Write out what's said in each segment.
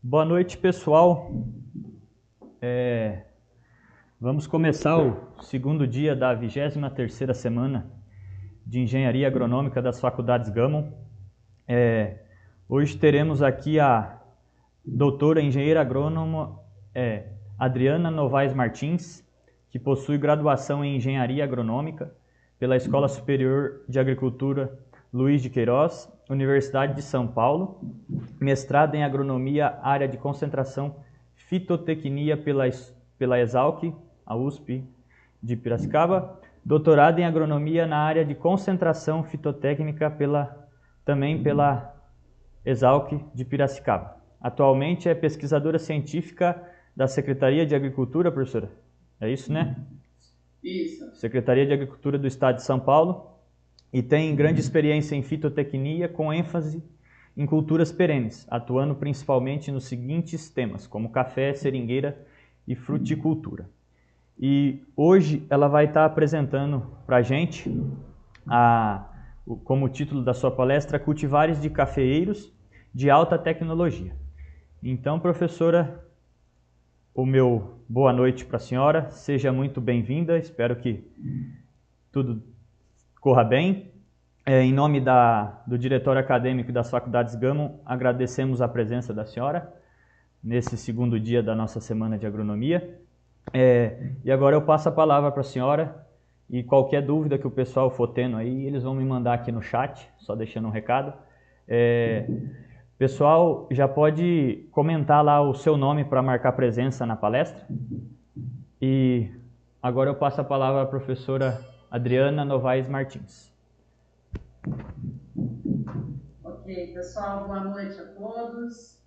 Boa noite, pessoal. Vamos começar o segundo dia da 23ª semana de Engenharia Agronômica das Faculdades Gama. Hoje teremos aqui a doutora engenheira agrônoma Adriana Novaes Martins, que possui graduação em Engenharia Agronômica pela Escola Superior de Agricultura Luiz de Queiroz, Universidade de São Paulo, mestrado em Agronomia, área de concentração Fitotecnia pela Exalc, a USP de Piracicaba, doutorado em Agronomia na área de concentração fitotécnica também pela Exalc de Piracicaba. Atualmente é pesquisadora científica da Secretaria de Agricultura, professora? É isso, né? Isso. Secretaria de Agricultura do Estado de São Paulo, e tem grande experiência em fitotecnia com ênfase em culturas perenes, atuando principalmente nos seguintes temas, como café, seringueira e fruticultura. E hoje ela vai estar apresentando para a gente, como título da sua palestra, Cultivares de Cafeeiros de Alta Tecnologia. Então, professora, o meu boa noite para a senhora, seja muito bem-vinda, espero que tudo corra bem. Em nome do Diretório Acadêmico das Faculdades Gama, agradecemos a presença da senhora nesse segundo dia da nossa Semana de Agronomia. E agora eu passo a palavra para a senhora, e qualquer dúvida que o pessoal for tendo aí, eles vão me mandar aqui no chat, só deixando um recado. Pessoal, já pode comentar lá o seu nome para marcar presença na palestra. E agora eu passo a palavra à professora Adriana Novaes Martins. Ok, pessoal, boa noite a todos.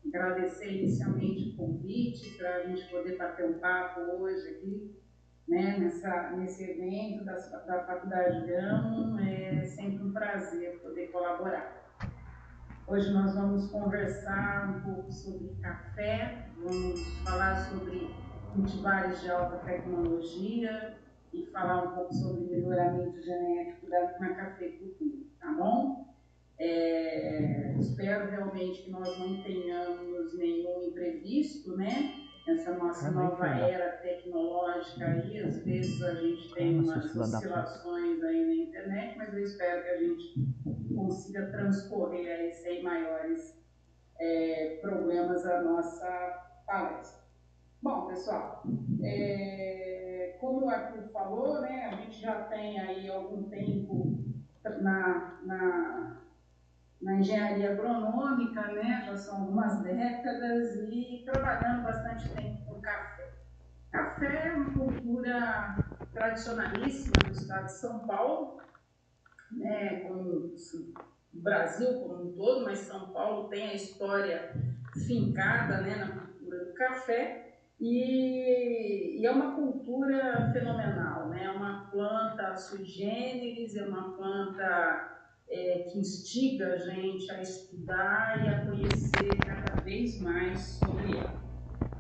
Agradecer inicialmente o convite para a gente poder bater um papo hoje aqui, né, nesse evento da Faculdade Gama. É sempre um prazer poder colaborar. Hoje nós vamos conversar um pouco sobre café, vamos falar sobre cultivares de alta tecnologia e falar um pouco sobre melhoramento genético na cafeicultura, tá bom? Espero realmente que nós não tenhamos nenhum imprevisto, né? Essa nossa nova era tecnológica aí, às vezes a gente tem umas oscilações aí na internet, mas eu espero que a gente consiga transcorrer aí sem maiores problemas a nossa palestra. Bom, pessoal, como o Arthur falou, né, a gente já tem aí algum tempo na engenharia agronômica, né, já são algumas décadas, e trabalhando bastante tempo com café. Café é uma cultura tradicionalíssima do estado de São Paulo, né, como o Brasil como um todo, mas São Paulo tem a história fincada, né, na cultura do café, e é uma cultura fenomenal, né? É uma planta sui generis, é uma planta que instiga a gente a estudar e a conhecer cada vez mais sobre ela.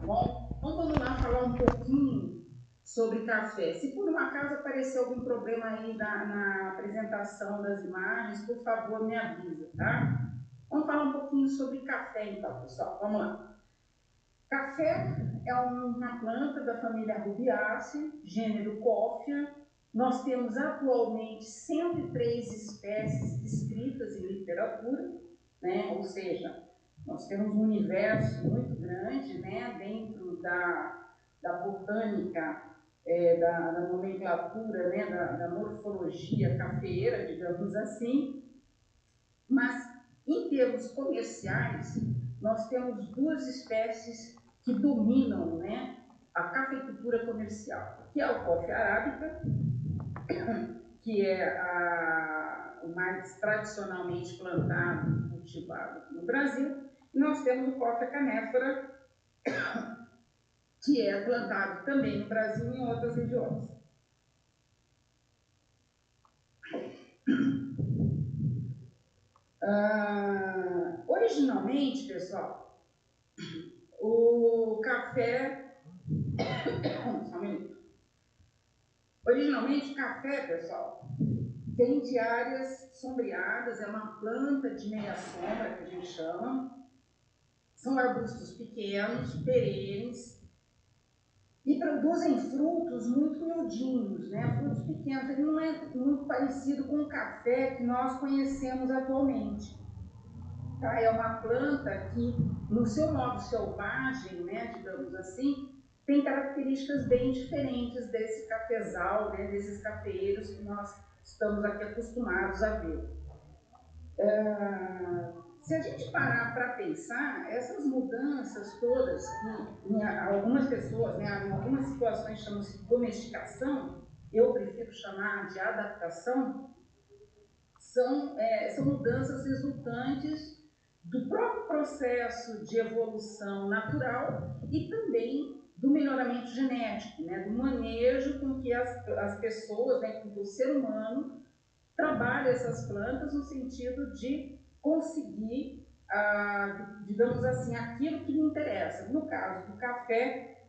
Bom, então vamos lá falar um pouquinho sobre café. Se por um acaso aparecer algum problema aí na apresentação das imagens, por favor me avisa, tá? Vamos falar um pouquinho sobre café então, pessoal. Vamos lá. Café é uma planta da família Rubiaceae, gênero Coffea. Nós temos atualmente 103 espécies descritas em literatura, né? Ou seja, nós temos um universo muito grande, né? Dentro da botânica, da nomenclatura, né? Da morfologia cafeeira, digamos assim. Mas, em termos comerciais, nós temos duas espécies que dominam, né, a cafeicultura comercial, que é o coffea arábica, que é o mais tradicionalmente plantado e cultivado no Brasil, e nós temos o coffea canéfora, que é plantado também no Brasil e em outras regiões. Originalmente, pessoal, o café... Só um minuto. Originalmente, café, pessoal, vem de áreas sombreadas, é uma planta de meia sombra, que a gente chama, São arbustos pequenos, perenes, e produzem frutos muito miudinhos, né? Frutos pequenos. Ele não é muito parecido com o café que nós conhecemos atualmente. Tá? É uma planta que, no seu modo selvagem, né, digamos assim, tem características bem diferentes desse cafezal, né, desses cafeeiros que nós estamos aqui acostumados a ver. Se a gente parar para pensar, essas mudanças todas, que em algumas pessoas, né, em algumas situações chamam-se domesticação, eu prefiro chamar de adaptação, são mudanças resultantes do próprio processo de evolução natural e também do melhoramento genético, né, do manejo com que as pessoas, né, com que o ser humano trabalha essas plantas no sentido de conseguir, digamos assim, aquilo que me interessa. No caso do café,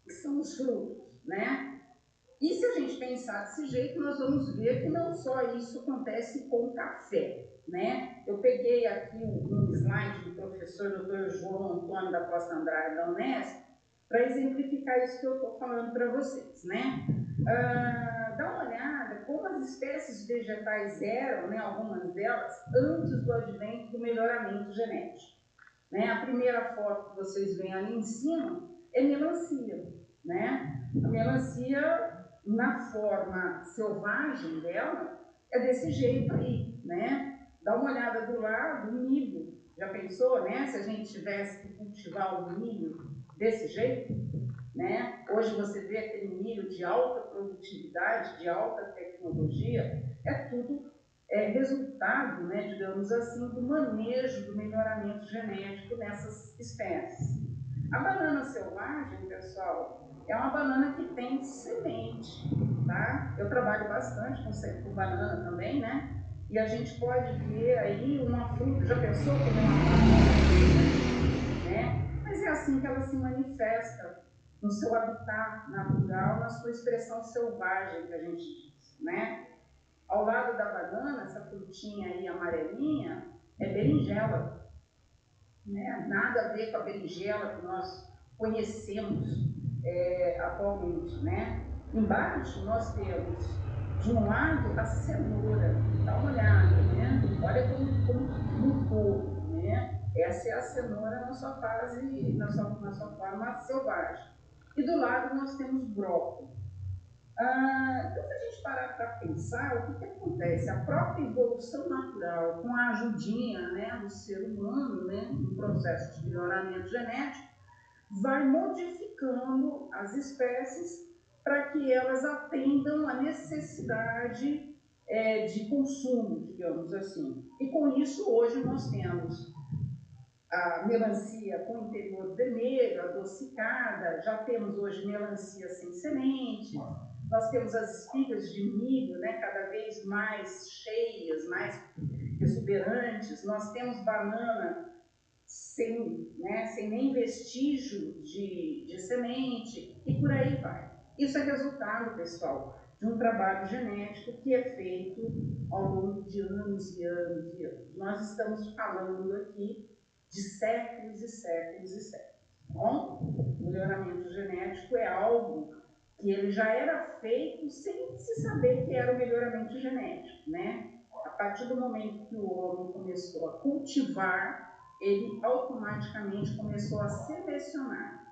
que são os frutos, né? E se a gente pensar desse jeito, nós vamos ver que não só isso acontece com o café, né? Eu peguei aqui um slide do professor Dr. João Antônio da Costa Andrade da Unesp para exemplificar isso que eu estou falando para vocês, né? Dá uma olhada como as espécies vegetais eram, né, algumas delas, antes do advento do melhoramento genético. Né? A primeira foto que vocês veem ali em cima é melancia, né? A melancia, na forma selvagem dela, é desse jeito aí, né? Dá uma olhada do lado, o milho. Já pensou, né? Se a gente tivesse que cultivar o milho desse jeito, né? Hoje você vê aquele milho de alta produtividade, de alta tecnologia, é tudo resultado, né, digamos assim, do manejo, do melhoramento genético nessas espécies. A banana selvagem, pessoal, é uma banana que tem semente, tá? Eu trabalho bastante com banana também, né? E a gente pode ver aí uma fruta, já pensou como uma banana, né? Mas é assim que ela se manifesta no seu habitat natural, na sua expressão selvagem, que a gente diz, né? Ao lado da banana, essa frutinha aí amarelinha, é berinjela, né? Nada a ver com a berinjela que nós conhecemos atualmente, né? Embaixo nós temos, de um lado, a cenoura. Dá uma olhada, né? Olha como mudou, né? Essa é a cenoura na sua fase, na sua forma selvagem. E do lado nós temos brócolis. Então, se a gente parar para pensar, o que acontece? A própria evolução natural, com a ajudinha, né, do ser humano, né, no processo de melhoramento genético, vai modificando as espécies para que elas atendam à necessidade de consumo, digamos assim. E com isso, hoje nós temos a melancia com interior vermelho, adocicada, já temos hoje melancia sem semente, nós temos as espigas de milho, né, cada vez mais cheias, mais exuberantes, nós temos banana sem nem vestígio de semente, e por aí vai. Isso é resultado, pessoal, de um trabalho genético que é feito ao longo de anos e anos e anos. Nós estamos falando aqui de séculos e séculos e séculos. Bom, o melhoramento genético é algo que ele já era feito sem se saber que era o melhoramento genético, né? A partir do momento que o homem começou a cultivar, ele automaticamente começou a selecionar.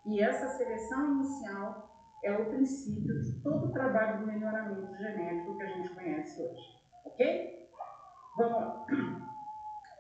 E essa seleção inicial é o princípio de todo o trabalho do melhoramento genético que a gente conhece hoje. Ok? Vamos lá.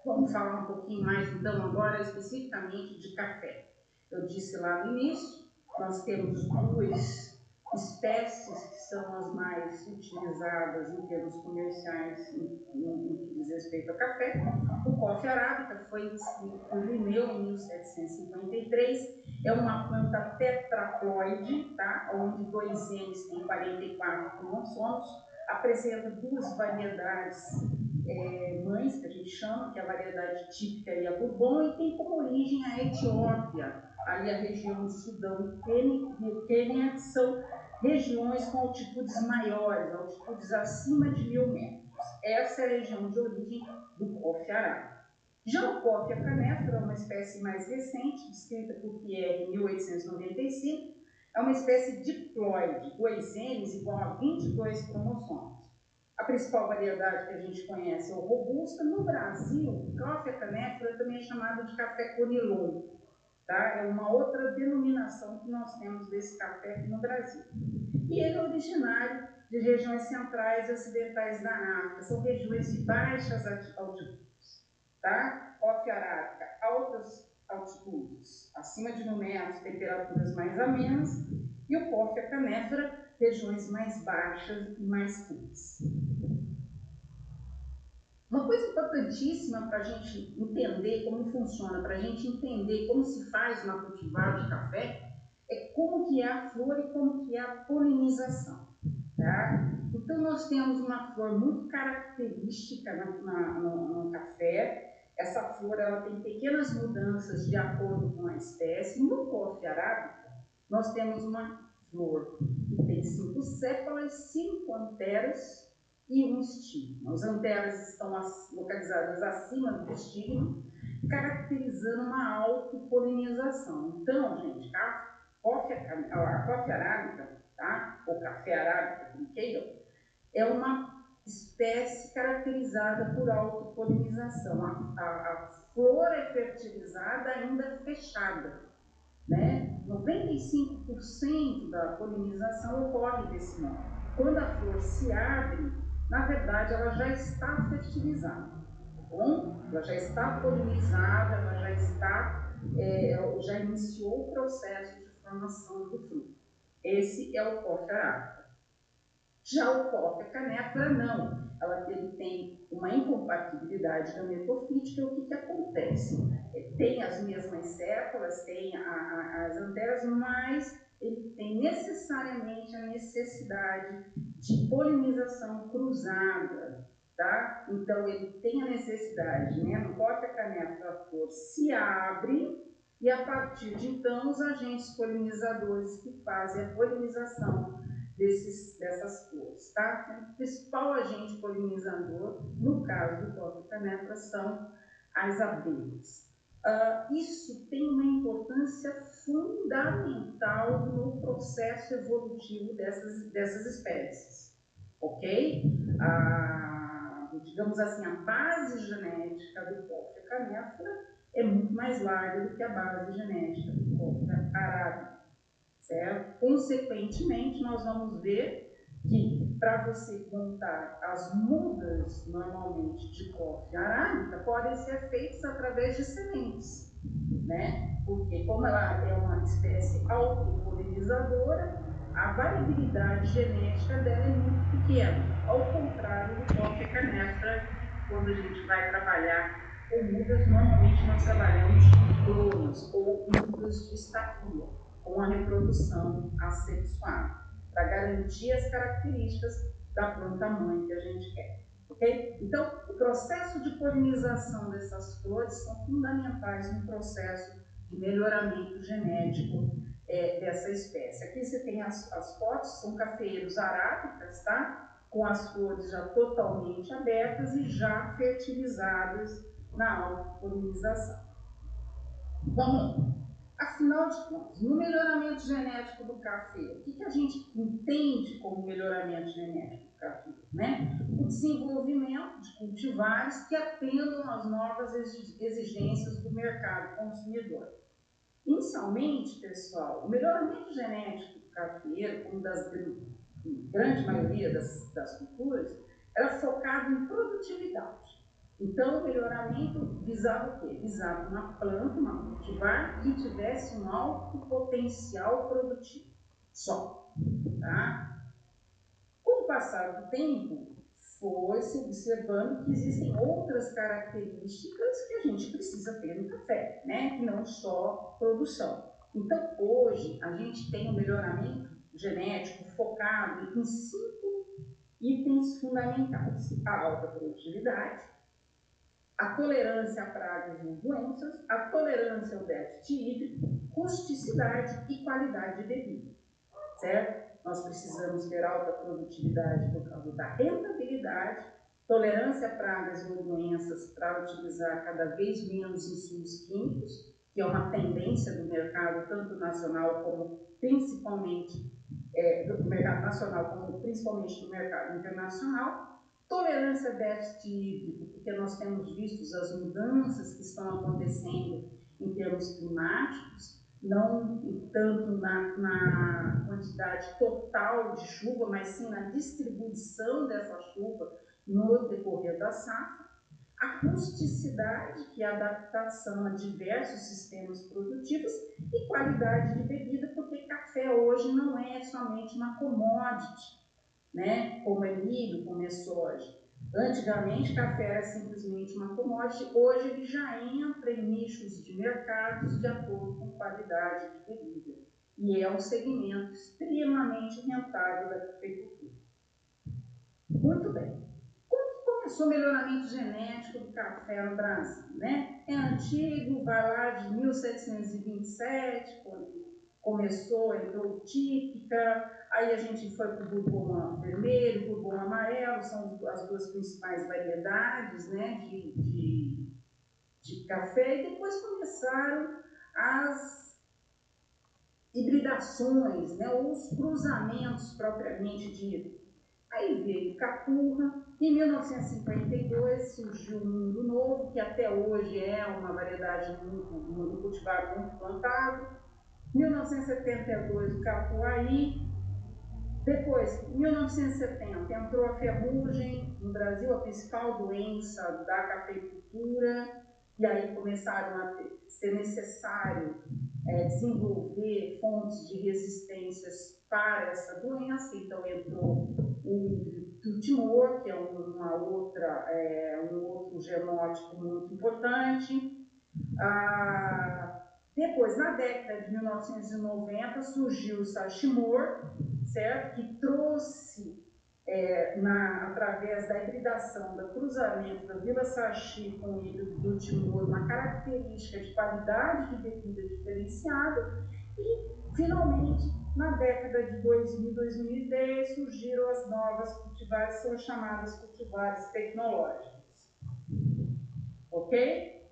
Vamos falar um pouquinho mais, então, agora especificamente de café. Eu disse lá no início, nós temos duas espécies que são as mais utilizadas em termos comerciais no que diz respeito ao café. O coffee arábica foi descrito por Linneu em 1753, é uma planta tetraploide, tá? Onde dois N's têm 44 cromossomos, apresenta duas variedades mães, que a gente chama, que é a variedade típica e a Bourbon, e tem como origem a Etiópia, ali a região do Sudão e Quênia, que são regiões com altitudes maiores, altitudes acima de 1000 metros. Essa é a região de origem do coffee arábica. Já o Coffea canephora é uma espécie mais recente, descrita por Pierre em 1895, é uma espécie diploide, 2 N's igual a 22 cromossomos. A principal variedade que a gente conhece é o robusta. No Brasil, o Coffea canephora também é chamado de café conilon, tá? É uma outra denominação que nós temos desse café aqui no Brasil. E ele é originário de regiões centrais e ocidentais da África, são regiões de baixas altitudes, tá? Coffea arábica, altas altitudes, acima de 1.000 metros, temperaturas mais amenas, e o Coffea canephora, regiões mais baixas e mais quentes. Uma coisa importantíssima para a gente entender como funciona, para a gente entender como se faz uma cultivar de café, é como que é a flor e como que é a polinização. Tá? Então, nós temos uma flor muito característica no café. Essa flor ela tem pequenas mudanças de acordo com a espécie. No Coffea arábica, nós temos uma flor que tem 5 sépalas, 5 anteras e um estigma. As anteras estão localizadas acima do estigma, caracterizando uma autopolinização. Então, gente, a Coffea arábica, tá? Ou café arábica, como queiram, é uma espécie caracterizada por autopolinização. A flor é fertilizada ainda fechada, né? 95% da polinização ocorre desse modo. Quando a flor se abre, na verdade, ela já está fertilizada, tá bom? Ela já está polinizada, ela já iniciou o processo de formação do fruto. Esse é o Coffea arábica. Já o Coffea canephora, não. Ele tem uma incompatibilidade gametofítica. O que acontece? Tem as mesmas sépalas, tem as anteras, mas ele tem necessariamente a necessidade de polinização cruzada, tá? Então, ele tem a necessidade, né? No Coffea canephora, a flor se abre e, a partir de então, os agentes polinizadores que fazem a polinização dessas flores, tá? O principal agente polinizador, no caso do Coffea canephora, são as abelhas. Isso tem uma importância fundamental no processo evolutivo dessas espécies, ok? Digamos assim, a base genética do Coffea canephora é muito mais larga do que a base genética do Coffea arábica, certo? Consequentemente, nós vamos ver que para você montar as mudas, normalmente, de Coffea arábica, podem ser feitas através de sementes, né? Porque como ela é uma espécie autopolinizadora, a variabilidade genética dela é muito pequena, ao contrário do Coffea canephora. Quando a gente vai trabalhar com mudas, normalmente nós trabalhamos com clones ou mudas de estatura, com a reprodução assexuada, para garantir as características da planta-mãe que a gente quer. Okay? Então, o processo de polinização dessas flores são fundamentais no processo de melhoramento genético dessa espécie. Aqui você tem as fotos, são cafeeiros arábicas, tá? Com as flores já totalmente abertas e já fertilizadas na autopolinização. Vamos lá. Afinal de contas, no melhoramento genético do café, o que a gente entende como melhoramento genético do café? Né? O desenvolvimento de cultivares que atendam às novas exigências do mercado consumidor. Inicialmente, pessoal, o melhoramento genético do cafeiro, como da grande maioria das culturas, era focado em produtividade. Então, o melhoramento visava o quê? Visava uma planta, uma cultivar, que tivesse um alto potencial produtivo. Só. Tá? Com o passar do tempo, foi se observando que existem outras características que a gente precisa ter no café, né? Que não só produção. Então, hoje, a gente tem um melhoramento genético focado em 5 itens fundamentais: a alta produtividade, a tolerância a pragas e doenças, a tolerância ao déficit hídrico, rusticidade e qualidade de bebida, certo? Nós precisamos ter alta produtividade por causa da rentabilidade, tolerância a pragas ou doenças para utilizar cada vez menos insumos químicos, que é uma tendência do mercado, tanto nacional como principalmente do mercado nacional, como principalmente do mercado internacional. Tolerância a déficit hídrico, porque nós temos visto as mudanças que estão acontecendo em termos climáticos, não tanto na quantidade total de chuva, mas sim na distribuição dessa chuva no decorrer da safra. A rusticidade, que é a adaptação a diversos sistemas produtivos, e qualidade de bebida, porque café hoje não é somente uma commodity, né? Como é milho, como é soja. Antigamente, café era simplesmente uma commodity, hoje ele já entra em nichos de mercados de acordo com qualidade de bebida. E é um segmento extremamente rentável da cafeicultura. Muito bem. Começou o melhoramento genético do café no Brasil, né? É antigo, vai lá de 1727, quando começou, entrou típica, aí a gente foi para o bourbon vermelho, bourbon amarelo, são as duas principais variedades, né, de café, e depois começaram as hibridações, né, ou os cruzamentos propriamente ditos. Aí veio Capurra. Em 1952 surgiu o Mundo Novo, que até hoje é uma variedade muito cultivada, muito plantada. 1972 o Capuaí. Depois, em 1970, entrou a ferrugem no Brasil, a principal doença da cafeicultura, e aí começaram a ser necessário desenvolver fontes de resistências para essa doença. Então entrou o timor, que é um outro genótipo muito importante. Depois, na década de 1990, surgiu o Sachimor, certo? Que trouxe, através da hibridação, do cruzamento da Vila Sachi com o híbrido do Timor, uma característica de qualidade de bebida diferenciada. E, finalmente, na década de 2000 e 2010, surgiram as novas cultivares, são chamadas cultivares tecnológicas. Ok?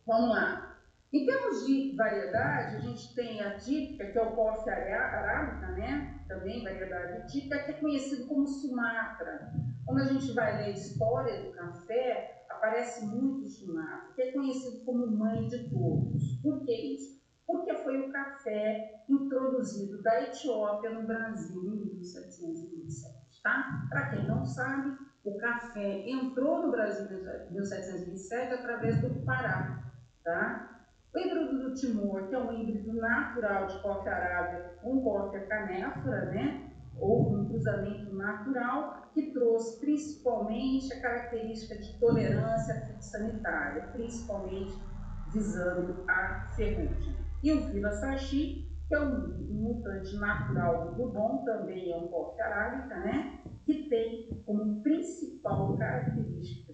Vamos lá. Em termos de variedade, a gente tem a típica, que é o Coffea arábica, né? Também variedade típica, que é conhecido como Sumatra. Quando a gente vai ler a história do café, aparece muito Sumatra, que é conhecido como mãe de todos. Por que isso? Porque foi o café introduzido da Etiópia no Brasil em 1727, tá? Para quem não sabe, o café entrou no Brasil em 1727 através do Pará, tá? O híbrido do Timor, que é um híbrido natural de Coffea arábica com Coffea canephora, né? Ou um cruzamento natural, que trouxe principalmente a característica de tolerância fitossanitária, principalmente visando a ferrugem. E o Vila Sachi, que é um mutante natural do Bourbon, também é um Coffea arábica, né? Que tem como principal característica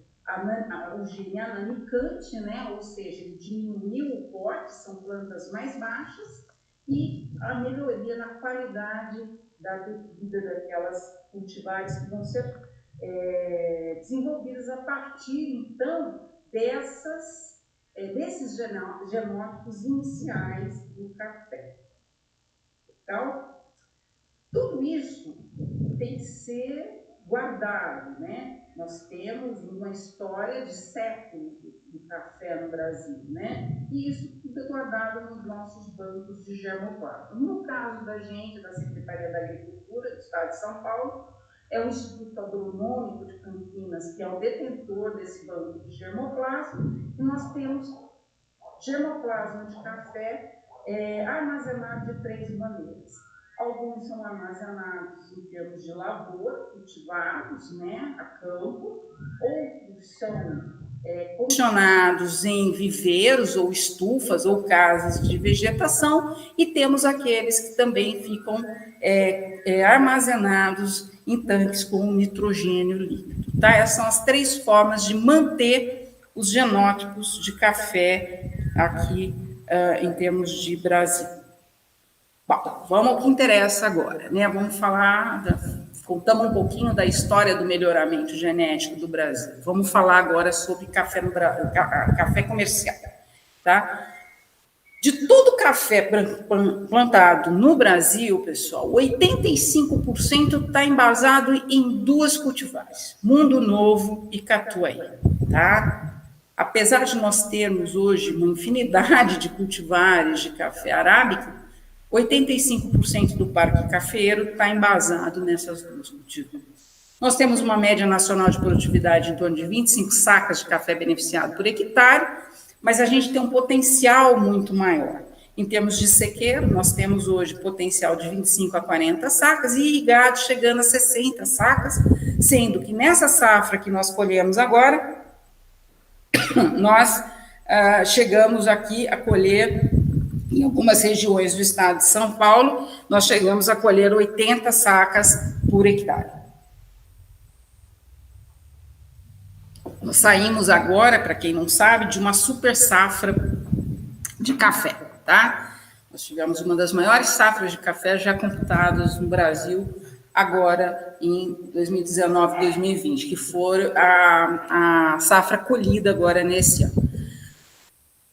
o gene ananicante, né? Ou seja, ele diminuiu o porte, são plantas mais baixas, e a melhoria na qualidade da bebida daquelas cultivares que vão ser desenvolvidas a partir, então, desses genótipos iniciais do café. Então, tudo isso tem que ser guardado, né? Nós temos uma história de séculos do café no Brasil, né? E isso tudo é guardado nos nossos bancos de germoplasma. No caso da gente, da Secretaria da Agricultura do Estado de São Paulo, é o Instituto Agronômico de Campinas, que é o detentor desse banco de germoplasma, e nós temos germoplasma de café armazenado de 3 maneiras. Alguns são armazenados em termos de lavoura, cultivados, né, a campo, outros são condicionados em viveiros ou estufas ou casas de vegetação, e temos aqueles que também ficam armazenados em tanques com nitrogênio líquido. Tá? Essas são as 3 formas de manter os genótipos de café aqui em termos de Brasil. Bom, vamos ao que interessa agora, né? Vamos falar contamos um pouquinho da história do melhoramento genético do Brasil. Vamos falar agora sobre café comercial, tá? De todo o café plantado no Brasil, pessoal, 85% está embasado em 2 cultivares, Mundo Novo e Catuai, tá? Apesar de nós termos hoje uma infinidade de cultivares de café arábica, 85% do parque cafeiro está embasado nessas 2 cultivares. Nós temos uma média nacional de produtividade em torno de 25 sacas de café beneficiado por hectare, mas a gente tem um potencial muito maior. Em termos de sequeiro, nós temos hoje potencial de 25 a 40 sacas e irrigado chegando a 60 sacas, sendo que nessa safra que nós colhemos agora, nós chegamos aqui a colher, em algumas regiões do estado de São Paulo, nós chegamos a colher 80 sacas por hectare. Nós saímos agora, para quem não sabe, de uma super safra de café, tá? Nós tivemos uma das maiores safras de café já computadas no Brasil agora em 2019, 2020, que foi a safra colhida agora nesse ano.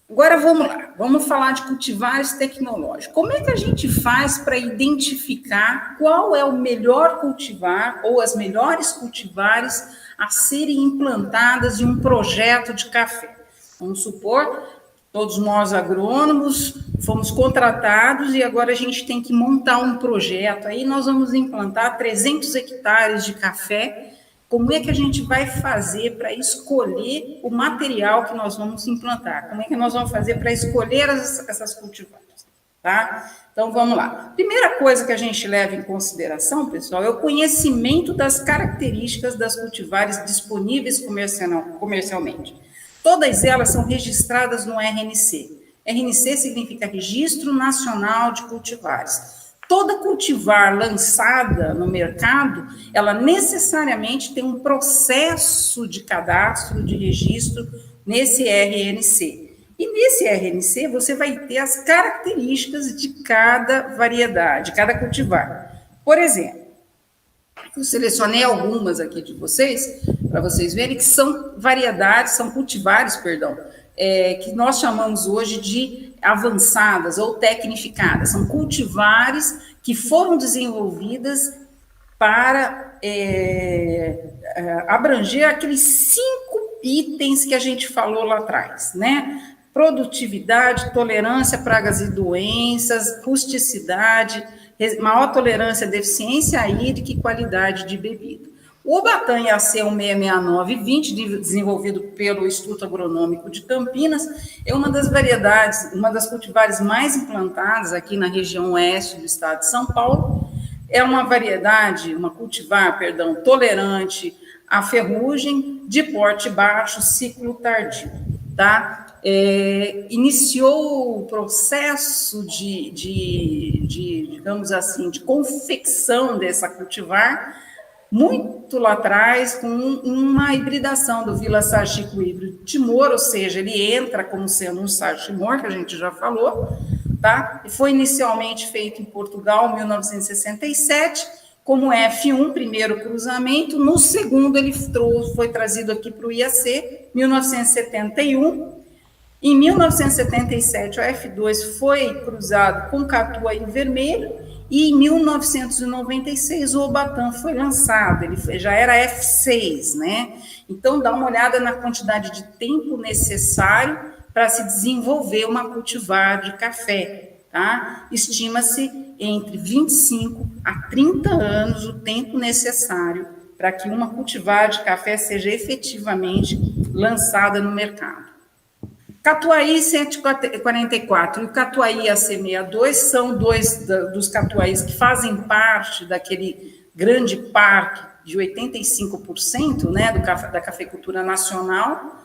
Agora vamos lá, vamos falar de cultivares tecnológicos. Como é que a gente faz para identificar qual é o melhor cultivar ou as melhores cultivares a serem implantadas em um projeto de café? Vamos supor, todos nós agrônomos fomos contratados e agora a gente tem que montar um projeto. Aí nós vamos implantar 300 hectares de café. Como é que a gente vai fazer para escolher o material que nós vamos implantar? Como é que nós vamos fazer para escolher essas cultivares? Tá? Então, vamos lá. Primeira coisa que a gente leva em consideração, pessoal, é o conhecimento das características das cultivares disponíveis comercialmente. Todas elas são registradas no RNC. RNC significa Registro Nacional de Cultivares. Toda cultivar lançada no mercado, ela necessariamente tem um processo de cadastro, de registro nesse RNC. E nesse RNC você vai ter as características de cada variedade, de cada cultivar. Por exemplo, eu selecionei algumas aqui de vocês, para vocês verem que são variedades, são cultivares, que nós chamamos hoje de avançadas ou tecnificadas. São cultivares que foram desenvolvidas para abranger aqueles 5 itens que a gente falou lá atrás, né? Produtividade, tolerância a pragas e doenças, rusticidade, maior tolerância à deficiência hídrica e qualidade de bebida. O Obatã IAC 1666920, desenvolvido pelo Instituto Agronômico de Campinas, é uma das variedades, uma das cultivares mais implantadas aqui na região oeste do estado de São Paulo. É uma variedade, uma cultivar, tolerante à ferrugem, de porte baixo, ciclo tardio, tá? Iniciou o processo digamos assim, de confecção dessa cultivar muito lá atrás, com uma hibridação do Vila Sarchico híbrido Timor, ou seja, ele entra como sendo um Sarchimor, que a gente já falou, tá? E foi inicialmente feito em Portugal, em 1967, como F1, primeiro cruzamento. No segundo, ele foi trazido aqui para o IAC, 1971. Em 1977, o F2 foi cruzado com Catuai vermelho, e em 1996 o Obatã foi lançado, ele já era F6, né? Então dá uma olhada na quantidade de tempo necessário para se desenvolver uma cultivar de café, tá? Estima-se entre 25 a 30 anos o tempo necessário para que uma cultivar de café seja efetivamente lançada no mercado. Catuai 144 e o Catuai AC62 são 2 dos catuais que fazem parte daquele grande parque de 85%, né, da cafeicultura nacional,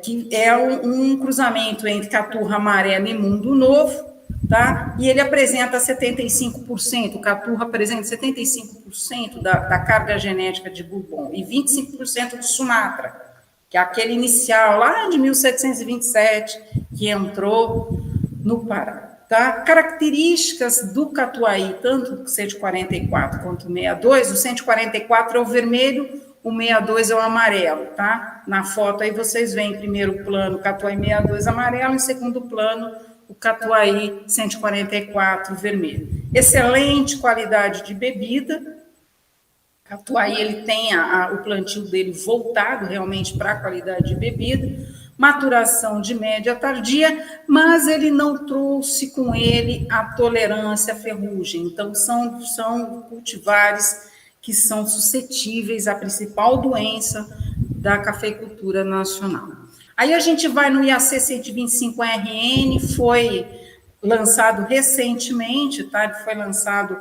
que é um cruzamento entre Caturra Amarela e Mundo Novo, tá? E ele apresenta 75%, o Caturra apresenta 75% da carga genética de Bourbon e 25% do Sumatra, que é aquele inicial lá de 1727 que entrou no Pará, Tá? Características do catuai, tanto o 144 quanto o 62, o 144 é o vermelho, o 62 é o amarelo, tá? Na foto aí vocês veem, em primeiro plano, o catuai 62 amarelo, em segundo plano, o catuai 144 vermelho. Excelente qualidade de bebida. O catuai, ele tem o plantio dele voltado realmente para a qualidade de bebida, maturação de média tardia, mas ele não trouxe com ele a tolerância à ferrugem. Então, são cultivares que são suscetíveis à principal doença da cafeicultura nacional. Aí a gente vai no IAC 125RN, foi lançado recentemente, tá? Ele foi lançado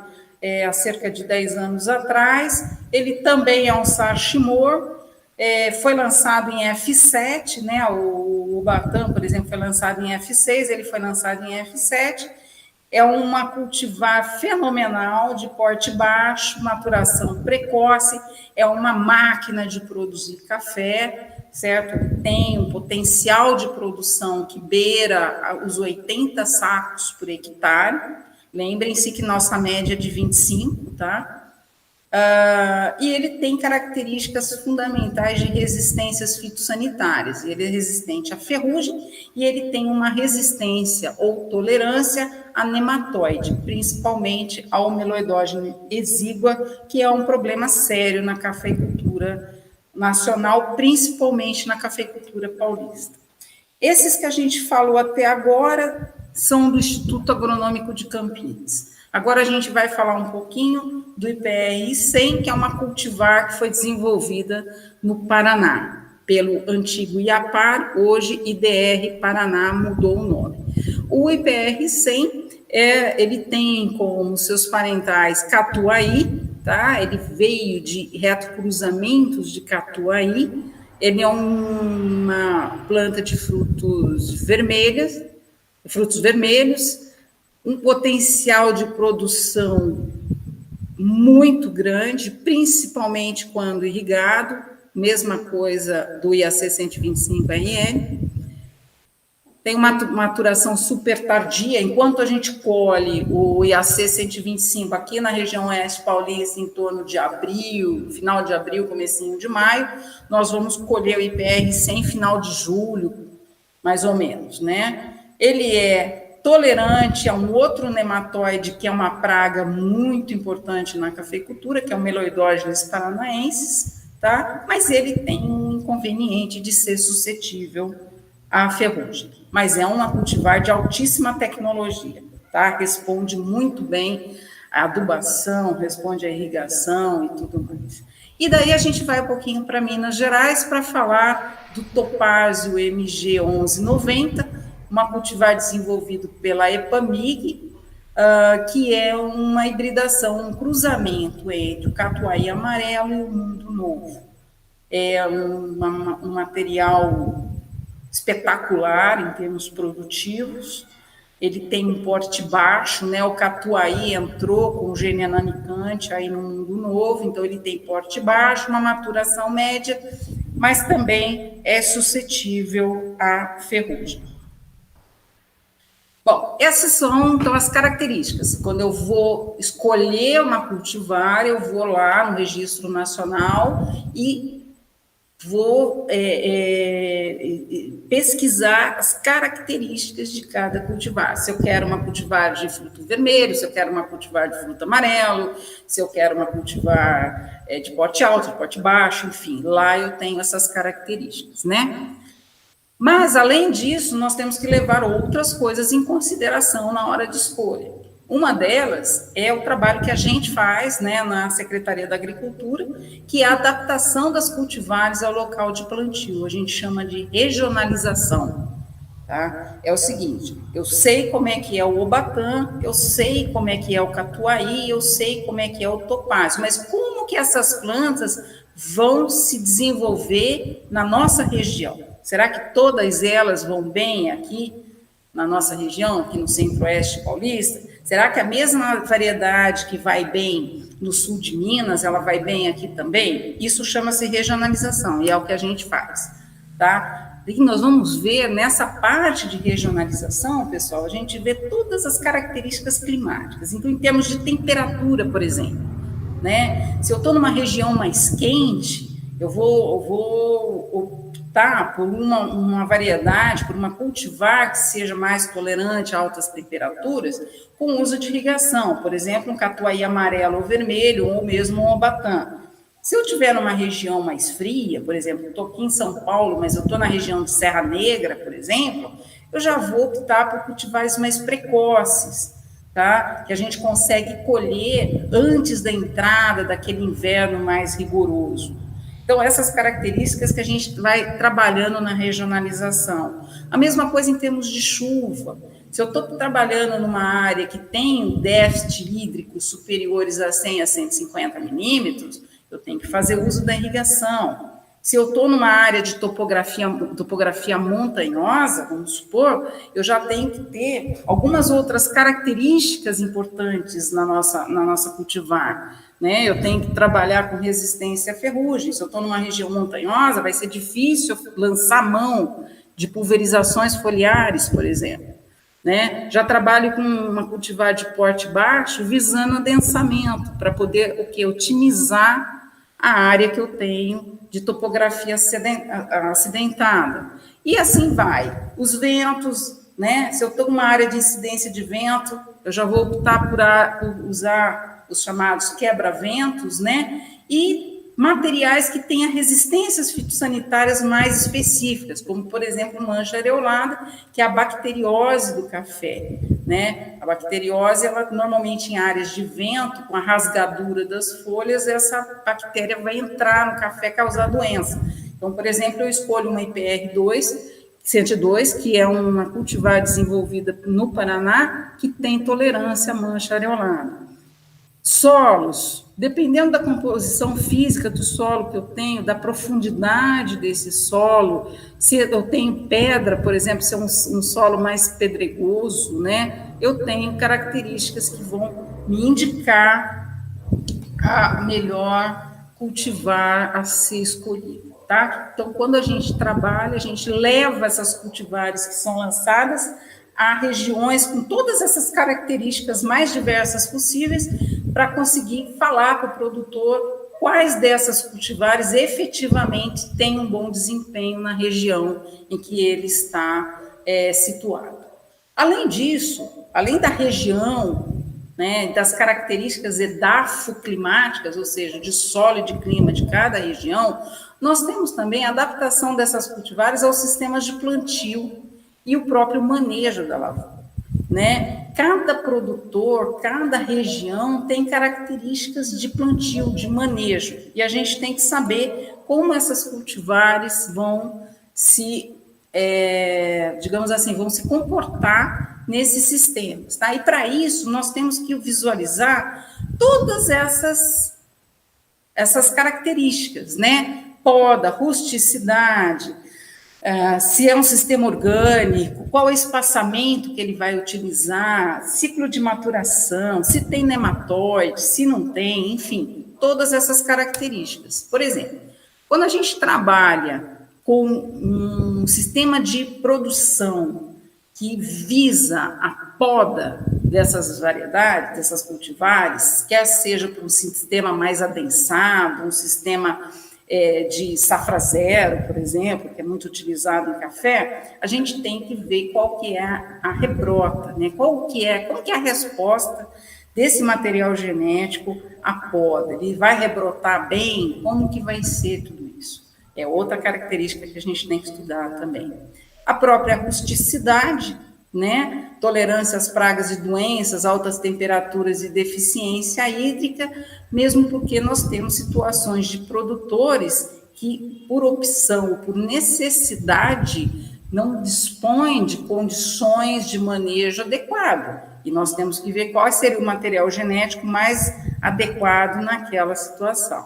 há cerca de 10 anos atrás. Ele também é um Sarchimor, foi lançado em F7, né? O Batam, por exemplo, foi lançado em F6, ele foi lançado em F7. É uma cultivar fenomenal, de porte baixo, maturação precoce, é uma máquina de produzir café, certo? Tem um potencial de produção que beira os 80 sacos por hectare. Lembrem-se que nossa média é de 25, tá? E ele tem características fundamentais de resistências fitossanitárias. Ele é resistente à ferrugem e ele tem uma resistência ou tolerância a nematóide, principalmente ao meloidógeno exígua, que é um problema sério na cafeicultura nacional, principalmente na cafeicultura paulista. Esses que a gente falou até agora são do Instituto Agronômico de Campinas. Agora a gente vai falar um pouquinho do IPR 100, que é uma cultivar que foi desenvolvida no Paraná, pelo antigo IAPAR, hoje IDR Paraná, mudou o nome. O IPR 100, ele tem como seus parentais catuai, tá? Ele veio de retrocruzamentos de catuai, ele é uma planta de frutos vermelhos, um potencial de produção muito grande, principalmente quando irrigado, mesma coisa do IAC 125RN. Tem uma maturação super tardia, enquanto a gente colhe o IAC 125 aqui na região oeste paulista em torno de abril, final de abril, comecinho de maio, nós vamos colher o IPR 100 final de julho, mais ou menos, né? Ele é tolerante a um outro nematóide, que é uma praga muito importante na cafeicultura, que é o Meloidógenes paranaensis, tá? Mas ele tem um inconveniente de ser suscetível à ferrugem. Mas é uma cultivar de altíssima tecnologia, tá? Responde muito bem à adubação, responde à irrigação e tudo mais. E daí a gente vai um pouquinho para Minas Gerais para falar do Topázio MG 1190, uma cultivar desenvolvido pela EPAMIG, que é uma hibridação, um cruzamento entre o catuai amarelo e o mundo novo. É um material espetacular em termos produtivos, ele tem um porte baixo, né? O catuai entrou com o gene ananicante aí no mundo novo, então ele tem porte baixo, uma maturação média, mas também é suscetível à ferrugem. Bom, essas são, então, as características. Quando eu vou escolher uma cultivar, eu vou lá no Registro Nacional e vou pesquisar as características de cada cultivar. Se eu quero uma cultivar de fruto vermelho, se eu quero uma cultivar de fruto amarelo, se eu quero uma cultivar de porte alto, de porte baixo, enfim, lá eu tenho essas características, né? Mas, além disso, nós temos que levar outras coisas em consideração na hora de escolha. Uma delas é o trabalho que a gente faz, né, na Secretaria da Agricultura, que é a adaptação das cultivares ao local de plantio. A gente chama de regionalização. Tá? É o seguinte, eu sei como é que é o Obatã, eu sei como é que é o Catuai, eu sei como é que é o Topázio, mas como que essas plantas vão se desenvolver na nossa região? Será que todas elas vão bem aqui na nossa região, aqui no centro-oeste paulista? Será que a mesma variedade que vai bem no sul de Minas, ela vai bem aqui também? Isso chama-se regionalização e é o que a gente faz, tá? E nós vamos ver nessa parte de regionalização, pessoal, a gente vê todas as características climáticas. Então, em termos de temperatura, por exemplo, né? Se eu estou numa região mais quente, eu vou optar por uma variedade, por uma cultivar que seja mais tolerante a altas temperaturas, com uso de irrigação, por exemplo, um catuai amarelo ou vermelho, ou mesmo um obatã. Se eu estiver numa região mais fria, por exemplo, estou aqui em São Paulo, mas eu estou na região de Serra Negra, por exemplo, eu já vou optar por cultivares mais precoces, tá? Que a gente consegue colher antes da entrada daquele inverno mais rigoroso. Então, essas características que a gente vai trabalhando na regionalização. A mesma coisa em termos de chuva. Se eu estou trabalhando numa área que tem um déficit hídrico superiores a 100 a 150 milímetros, eu tenho que fazer uso da irrigação. Se eu estou numa área de topografia montanhosa, vamos supor, eu já tenho que ter algumas outras características importantes na nossa cultivar, né? Eu tenho que trabalhar com resistência à ferrugem. Se eu estou numa região montanhosa, vai ser difícil lançar mão de pulverizações foliares, por exemplo. Né? Já trabalho com uma cultivar de porte baixo, visando adensamento, para poder otimizar a área que eu tenho de topografia acidentada. E assim vai. Os ventos, né? Se eu estou numa área de incidência de vento, eu já vou optar por usar os chamados quebra-ventos, né? E materiais que tenham resistências fitossanitárias mais específicas, como, por exemplo, mancha areolada, que é a bacteriose do café, né? A bacteriose, ela normalmente em áreas de vento, com a rasgadura das folhas, essa bactéria vai entrar no café e causar doença. Então, por exemplo, eu escolho uma IPR 102, que é uma cultivar desenvolvida no Paraná, que tem tolerância à mancha areolada. Solos, dependendo da composição física do solo que eu tenho, da profundidade desse solo, se eu tenho pedra, por exemplo, se é um solo mais pedregoso, né, eu tenho características que vão me indicar a melhor cultivar a ser escolhido, tá? Então, quando a gente trabalha, a gente leva essas cultivares que são lançadas a regiões com todas essas características mais diversas possíveis para conseguir falar para o produtor quais dessas cultivares efetivamente têm um bom desempenho na região em que ele está situado. Além disso, além da região, né, das características edafoclimáticas, ou seja, de solo e de clima de cada região, nós temos também a adaptação dessas cultivares aos sistemas de plantio e o próprio manejo da lavoura, né? Cada produtor, cada região tem características de plantio, de manejo, e a gente tem que saber como essas cultivares vão se, digamos assim, vão se comportar nesses sistemas, tá? E para isso nós temos que visualizar todas essas características, né? Poda, rusticidade, se é um sistema orgânico, qual é o espaçamento que ele vai utilizar, ciclo de maturação, se tem nematóide, se não tem, enfim, todas essas características. Por exemplo, quando a gente trabalha com um sistema de produção que visa a poda dessas variedades, dessas cultivares, quer seja por um sistema mais adensado, um sistema de safra zero, por exemplo, que é muito utilizado em café, a gente tem que ver qual que é a rebrota, né? Como que é a resposta desse material genético à poda. Ele vai rebrotar bem? Como que vai ser tudo isso? É outra característica que a gente tem que estudar também. A própria rusticidade, né? Tolerância às pragas e doenças, altas temperaturas e deficiência hídrica, mesmo porque nós temos situações de produtores que, por opção, por necessidade, não dispõem de condições de manejo adequado. E nós temos que ver qual seria o material genético mais adequado naquela situação.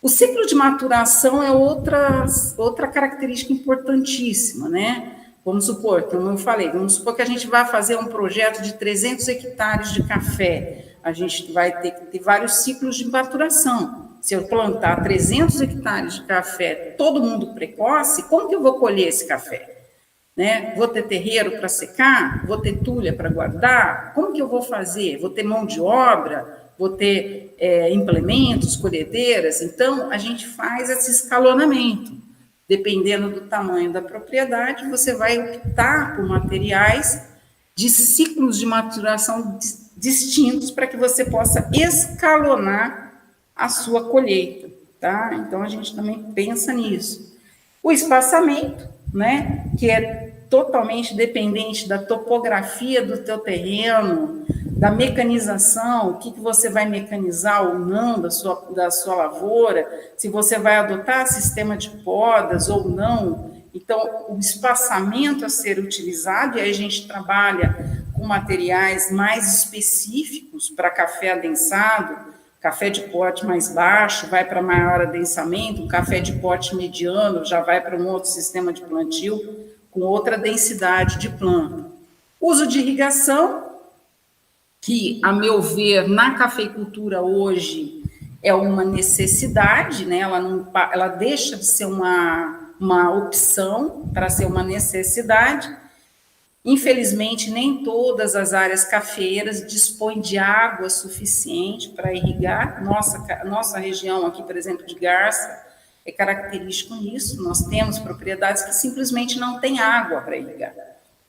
O ciclo de maturação é outra característica importantíssima, né? Vamos supor, como eu falei, vamos supor que a gente vai fazer um projeto de 300 hectares de café. A gente vai ter que ter vários ciclos de maturação. Se eu plantar 300 hectares de café, todo mundo precoce, como que eu vou colher esse café? Né? Vou ter terreiro para secar? Vou ter tulha para guardar? Como que eu vou fazer? Vou ter mão de obra? Vou ter implementos, colhedeiras? Então, a gente faz esse escalonamento. Dependendo do tamanho da propriedade, você vai optar por materiais de ciclos de maturação distintos para que você possa escalonar a sua colheita, tá? Então, a gente também pensa nisso. O espaçamento, né, que é totalmente dependente da topografia do teu terreno, da mecanização, o que você vai mecanizar ou não da sua lavoura, se você vai adotar sistema de podas ou não. Então, o espaçamento a ser utilizado, e aí a gente trabalha com materiais mais específicos para café adensado, café de pote mais baixo vai para maior adensamento, café de pote mediano já vai para um outro sistema de plantio com outra densidade de planta. Uso de irrigação, que, a meu ver, na cafeicultura hoje é uma necessidade, né? Ela deixa de ser uma opção para ser uma necessidade. Infelizmente, nem todas as áreas cafeeiras dispõem de água suficiente para irrigar. Nossa região aqui, por exemplo, de Garça, é característico nisso. Nós temos propriedades que simplesmente não têm água para irrigar,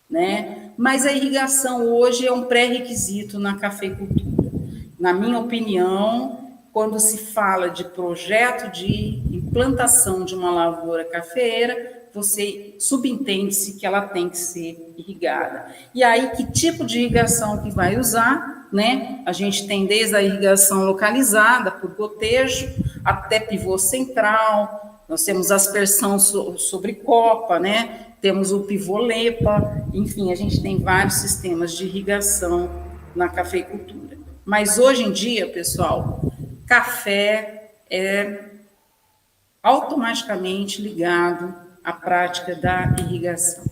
né? Mas a irrigação hoje é um pré-requisito na cafeicultura. Na minha opinião, quando se fala de projeto de implantação de uma lavoura cafeeira, você subentende-se que ela tem que ser irrigada. E aí, que tipo de irrigação que vai usar, né? A gente tem desde a irrigação localizada, por gotejo, até pivô central, nós temos aspersão sobre copa, né? Temos o pivô lepa, enfim, a gente tem vários sistemas de irrigação na cafeicultura. Mas hoje em dia, pessoal, café é automaticamente ligado à prática da irrigação.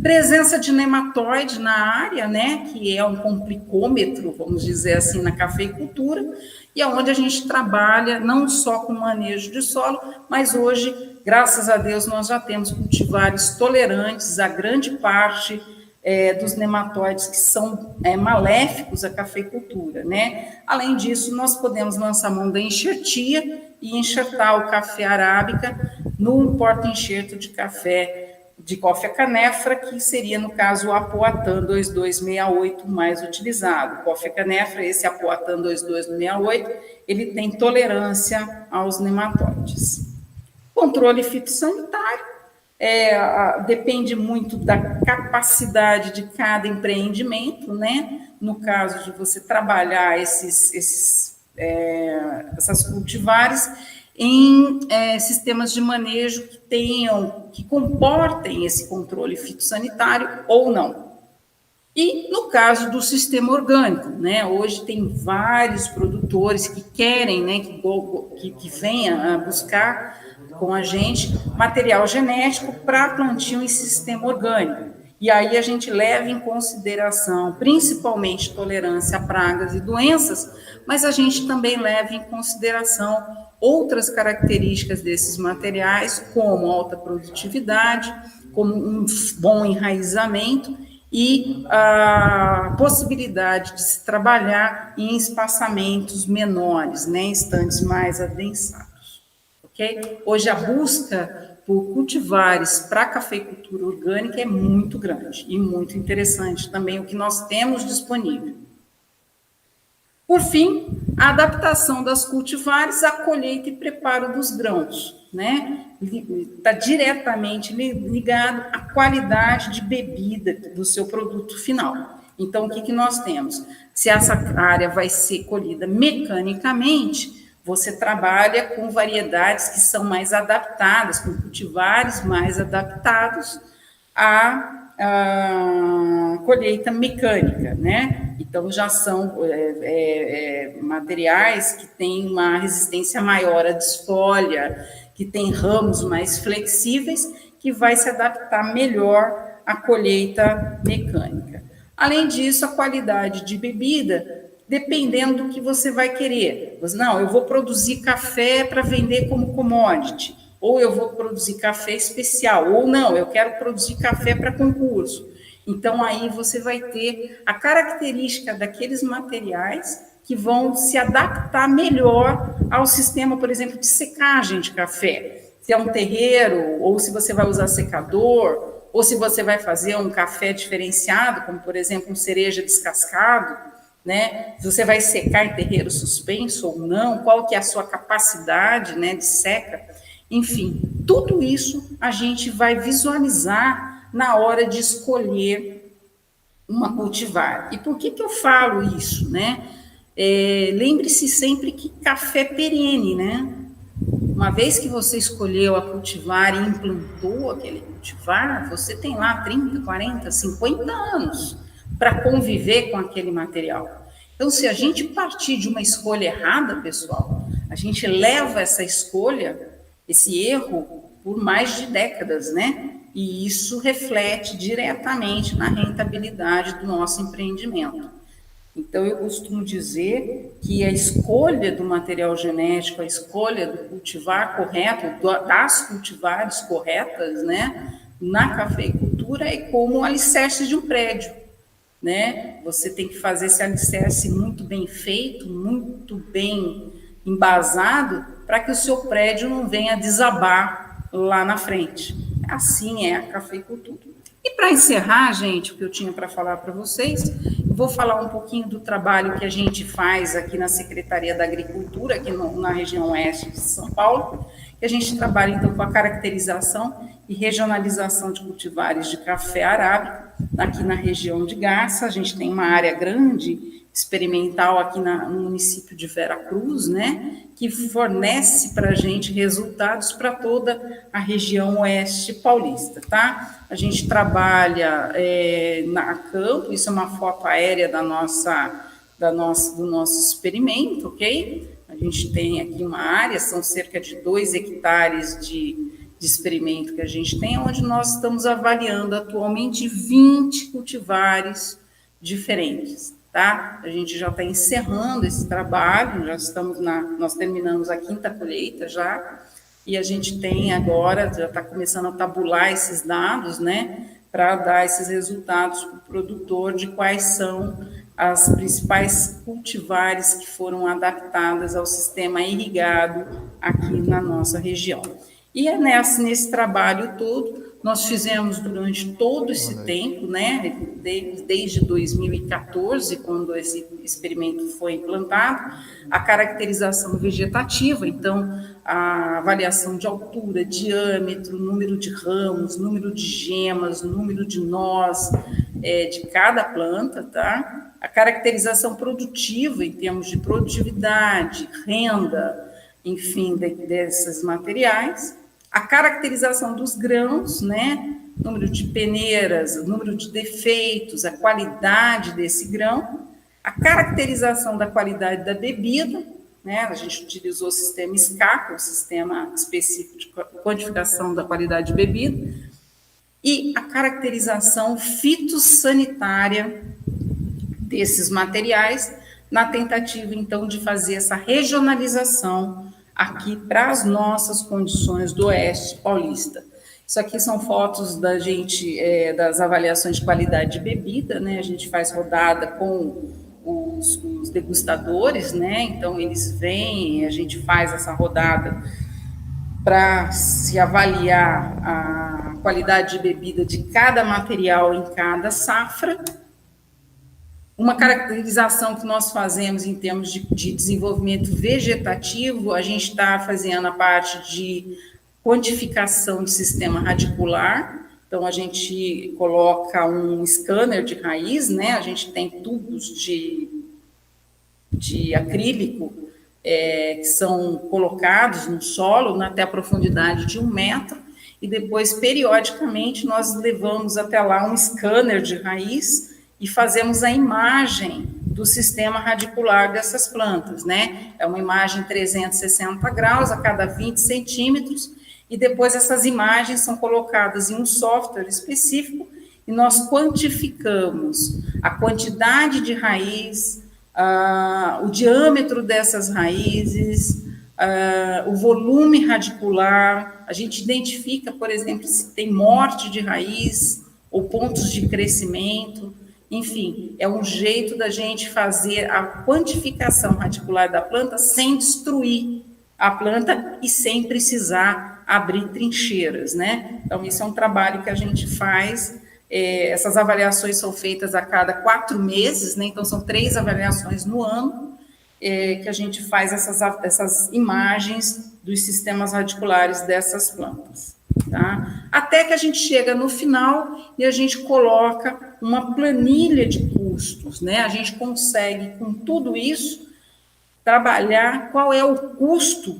Presença de nematóide na área, né, que é um complicômetro, vamos dizer assim, na cafeicultura, e é onde a gente trabalha não só com manejo de solo, mas hoje, graças a Deus, nós já temos cultivares tolerantes a grande parte dos nematóides que são maléficos à cafeicultura, né? Além disso, nós podemos lançar mão da enxertia e enxertar o café arábica no porta-enxerto de café de Coffea canefra, que seria, no caso, o Apoatan 2268 mais utilizado. Coffea canefra, esse Apoatan 2268, ele tem tolerância aos nematóides. Controle fitossanitário, depende muito da capacidade de cada empreendimento, né? No caso de você trabalhar essas cultivares em sistemas de manejo que comportem esse controle fitossanitário ou não. E no caso do sistema orgânico, né? Hoje tem vários produtores que querem, né, que venham buscar com a gente material genético para plantio em sistema orgânico. E aí a gente leva em consideração, principalmente, tolerância a pragas e doenças, mas a gente também leva em consideração outras características desses materiais, como alta produtividade, como um bom enraizamento e a possibilidade de se trabalhar em espaçamentos menores, né, em estandes mais adensados. Okay? Hoje a busca por cultivares para cafeicultura orgânica é muito grande e muito interessante também o que nós temos disponível. Por fim, a adaptação das cultivares à colheita e preparo dos grãos, né? Está diretamente ligado à qualidade de bebida do seu produto final. Então, o que nós temos? Se essa área vai ser colhida mecanicamente, você trabalha com variedades que são mais adaptadas, com cultivares mais adaptados à colheita mecânica, né? Então, já são materiais que têm uma resistência maior à desfolha, que têm ramos mais flexíveis, que vai se adaptar melhor à colheita mecânica. Além disso, a qualidade de bebida, dependendo do que você vai querer. Não, eu vou produzir café para vender como commodity, ou eu vou produzir café especial, ou não, eu quero produzir café para concurso. Então, aí você vai ter a característica daqueles materiais que vão se adaptar melhor ao sistema, por exemplo, de secagem de café. Se é um terreiro, ou se você vai usar secador, ou se você vai fazer um café diferenciado, como, por exemplo, um cereja descascado, né? Se você vai secar em terreiro suspenso ou não, qual que é a sua capacidade, né, de seca. Enfim, tudo isso a gente vai visualizar na hora de escolher uma cultivar. E por que eu falo isso, né? Lembre-se sempre que café perene, né? Uma vez que você escolheu a cultivar e implantou aquele cultivar, você tem lá 30, 40, 50 anos para conviver com aquele material. Então, se a gente partir de uma escolha errada, pessoal, a gente leva essa escolha, esse erro, por mais de décadas, né? E isso reflete diretamente na rentabilidade do nosso empreendimento. Então, eu costumo dizer que a escolha do material genético, a escolha do cultivar correto, das cultivares corretas, né, na cafeicultura é como o alicerce de um prédio, né? Você tem que fazer esse alicerce muito bem feito, muito bem embasado, para que o seu prédio não venha desabar lá na frente. Assim é a cafeicultura. E para encerrar, gente, o que eu tinha para falar para vocês, eu vou falar um pouquinho do trabalho que a gente faz aqui na Secretaria da Agricultura, aqui na região oeste de São Paulo, que a gente trabalha, então, com a caracterização e regionalização de cultivares de café arábica, aqui na região de Garça. A gente tem uma área grande, experimental, aqui no município de Veracruz, né, que fornece para a gente resultados para toda a região oeste paulista, tá? A gente trabalha na campo, isso é uma foto aérea do nosso experimento, ok? A gente tem aqui uma área, são cerca de 2 hectares de experimento que a gente tem, onde nós estamos avaliando atualmente 20 cultivares diferentes, tá? A gente já está encerrando esse trabalho, nós terminamos a 5ª colheita já, e a gente tem agora, já está começando a tabular esses dados, né, para dar esses resultados para o produtor de quais são as principais cultivares que foram adaptadas ao sistema irrigado aqui na nossa região. E é nesse trabalho todo, nós fizemos durante todo esse tempo, né, desde 2014, quando esse experimento foi implantado, a caracterização vegetativa, então, a avaliação de altura, diâmetro, número de ramos, número de gemas, número de nós de cada planta, tá? A caracterização produtiva, em termos de produtividade, renda, enfim, desses materiais, a caracterização dos grãos, né, número de peneiras, número de defeitos, a qualidade desse grão, a caracterização da qualidade da bebida, né, a gente utilizou o sistema SCA, o sistema específico de quantificação da qualidade de bebida, e a caracterização fitossanitária desses materiais, na tentativa, então, de fazer essa regionalização aqui para as nossas condições do oeste paulista. Isso aqui são fotos da gente, das avaliações de qualidade de bebida, né? A gente faz rodada com os degustadores, né? Então, eles vêm, a gente faz essa rodada para se avaliar a qualidade de bebida de cada material em cada safra. Uma caracterização que nós fazemos em termos de desenvolvimento vegetativo, a gente está fazendo a parte de quantificação de sistema radicular. Então, a gente coloca um scanner de raiz, né? A gente tem tubos de acrílico que são colocados no solo até a profundidade de 1 metro, e depois, periodicamente, nós levamos até lá um scanner de raiz e fazemos a imagem do sistema radicular dessas plantas, né? É uma imagem 360 graus a cada 20 centímetros, e depois essas imagens são colocadas em um software específico e nós quantificamos a quantidade de raiz, o diâmetro dessas raízes, o volume radicular. A gente identifica, por exemplo, se tem morte de raiz ou pontos de crescimento. Enfim, é um jeito da gente fazer a quantificação radicular da planta sem destruir a planta e sem precisar abrir trincheiras, né? Então, isso é um trabalho que a gente faz. Essas avaliações são feitas a cada 4 meses, né? Então, são 3 avaliações no ano, que a gente faz essas imagens dos sistemas radiculares dessas plantas. Tá? Até que a gente chega no final e a gente coloca uma planilha de custos, né? A gente consegue, com tudo isso, trabalhar qual é o custo,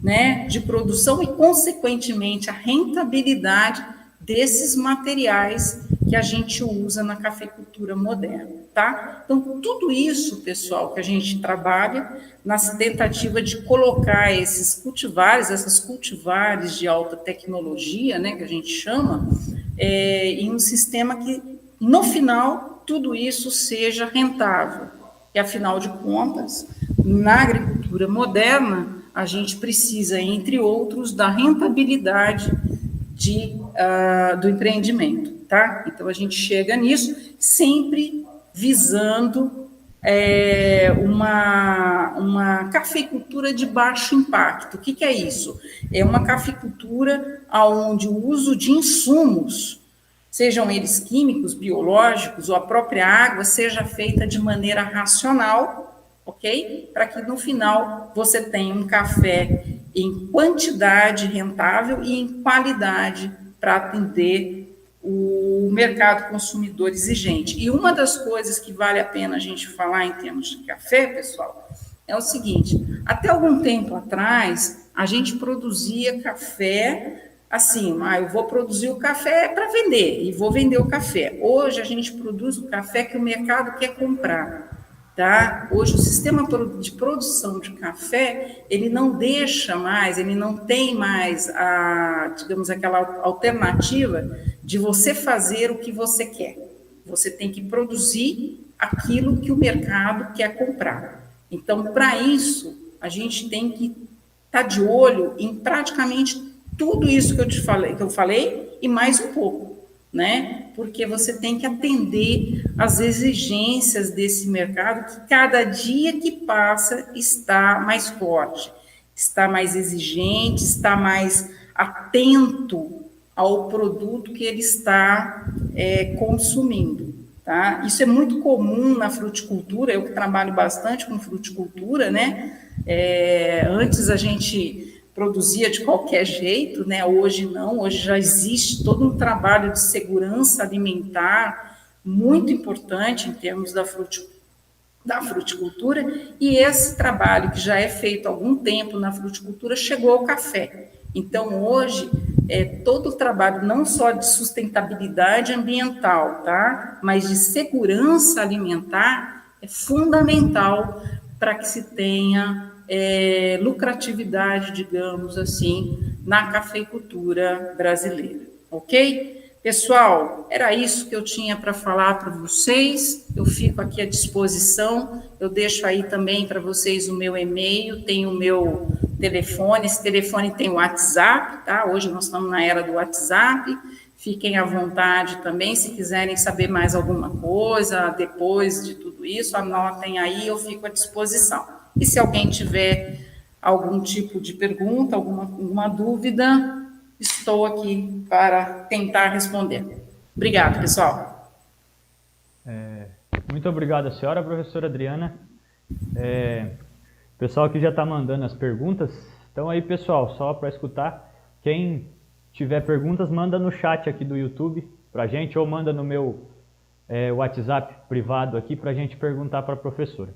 né, de produção e, consequentemente, a rentabilidade desses materiais que a gente usa na cafeicultura moderna, tá? Então, tudo isso, pessoal, que a gente trabalha na tentativa de colocar esses cultivares, essas cultivares de alta tecnologia, né, que a gente chama, em um sistema que, no final, tudo isso seja rentável. E, afinal de contas, na agricultura moderna, a gente precisa, entre outros, da rentabilidade do empreendimento, tá? Então, a gente chega nisso sempre visando uma cafeicultura de baixo impacto. O que é isso? É uma cafeicultura onde o uso de insumos, sejam eles químicos, biológicos ou a própria água, seja feita de maneira racional, ok? Para que no final você tenha um café em quantidade rentável e em qualidade para atender o mercado consumidor exigente. E uma das coisas que vale a pena a gente falar em termos de café, pessoal, é o seguinte: até algum tempo atrás, a gente produzia café assim, eu vou produzir o café para vender e vou vender o café. Hoje a gente produz o café que o mercado quer comprar. Tá? Hoje o sistema de produção de café, ele não deixa mais, ele não tem mais digamos, aquela alternativa de você fazer o que você quer. Você tem que produzir aquilo que o mercado quer comprar. Então, para isso, a gente tem que estar de olho em praticamente tudo isso que eu falei e mais um pouco, né? Porque você tem que atender às exigências desse mercado que cada dia que passa está mais forte, está mais exigente, está mais atento ao produto que ele está consumindo. Tá? Isso é muito comum na fruticultura, eu que trabalho bastante com fruticultura, né? Antes a gente produzia de qualquer jeito, né? Hoje não, hoje já existe todo um trabalho de segurança alimentar muito importante em termos da fruticultura, e esse trabalho que já é feito há algum tempo na fruticultura chegou ao café. Então, hoje, todo o trabalho não só de sustentabilidade ambiental, tá? Mas de segurança alimentar é fundamental para que se tenha lucratividade, digamos assim, na cafeicultura brasileira, ok? Pessoal, era isso que eu tinha para falar para vocês. Eu fico aqui à disposição. Eu deixo aí também para vocês o meu e-mail, tem o meu telefone. Esse telefone tem o WhatsApp, tá? Hoje nós estamos na era do WhatsApp. Fiquem à vontade também, se quiserem saber mais alguma coisa, depois de tudo isso, anotem aí, eu fico à disposição. E se alguém tiver algum tipo de pergunta, alguma dúvida, estou aqui para tentar responder. Obrigado, pessoal. Muito obrigado, senhora professora Adriana. O pessoal aqui já está mandando as perguntas. Então aí, pessoal, só para escutar, quem tiver perguntas, manda no chat aqui do YouTube para a gente, ou manda no meu WhatsApp privado aqui para a gente perguntar para a professora.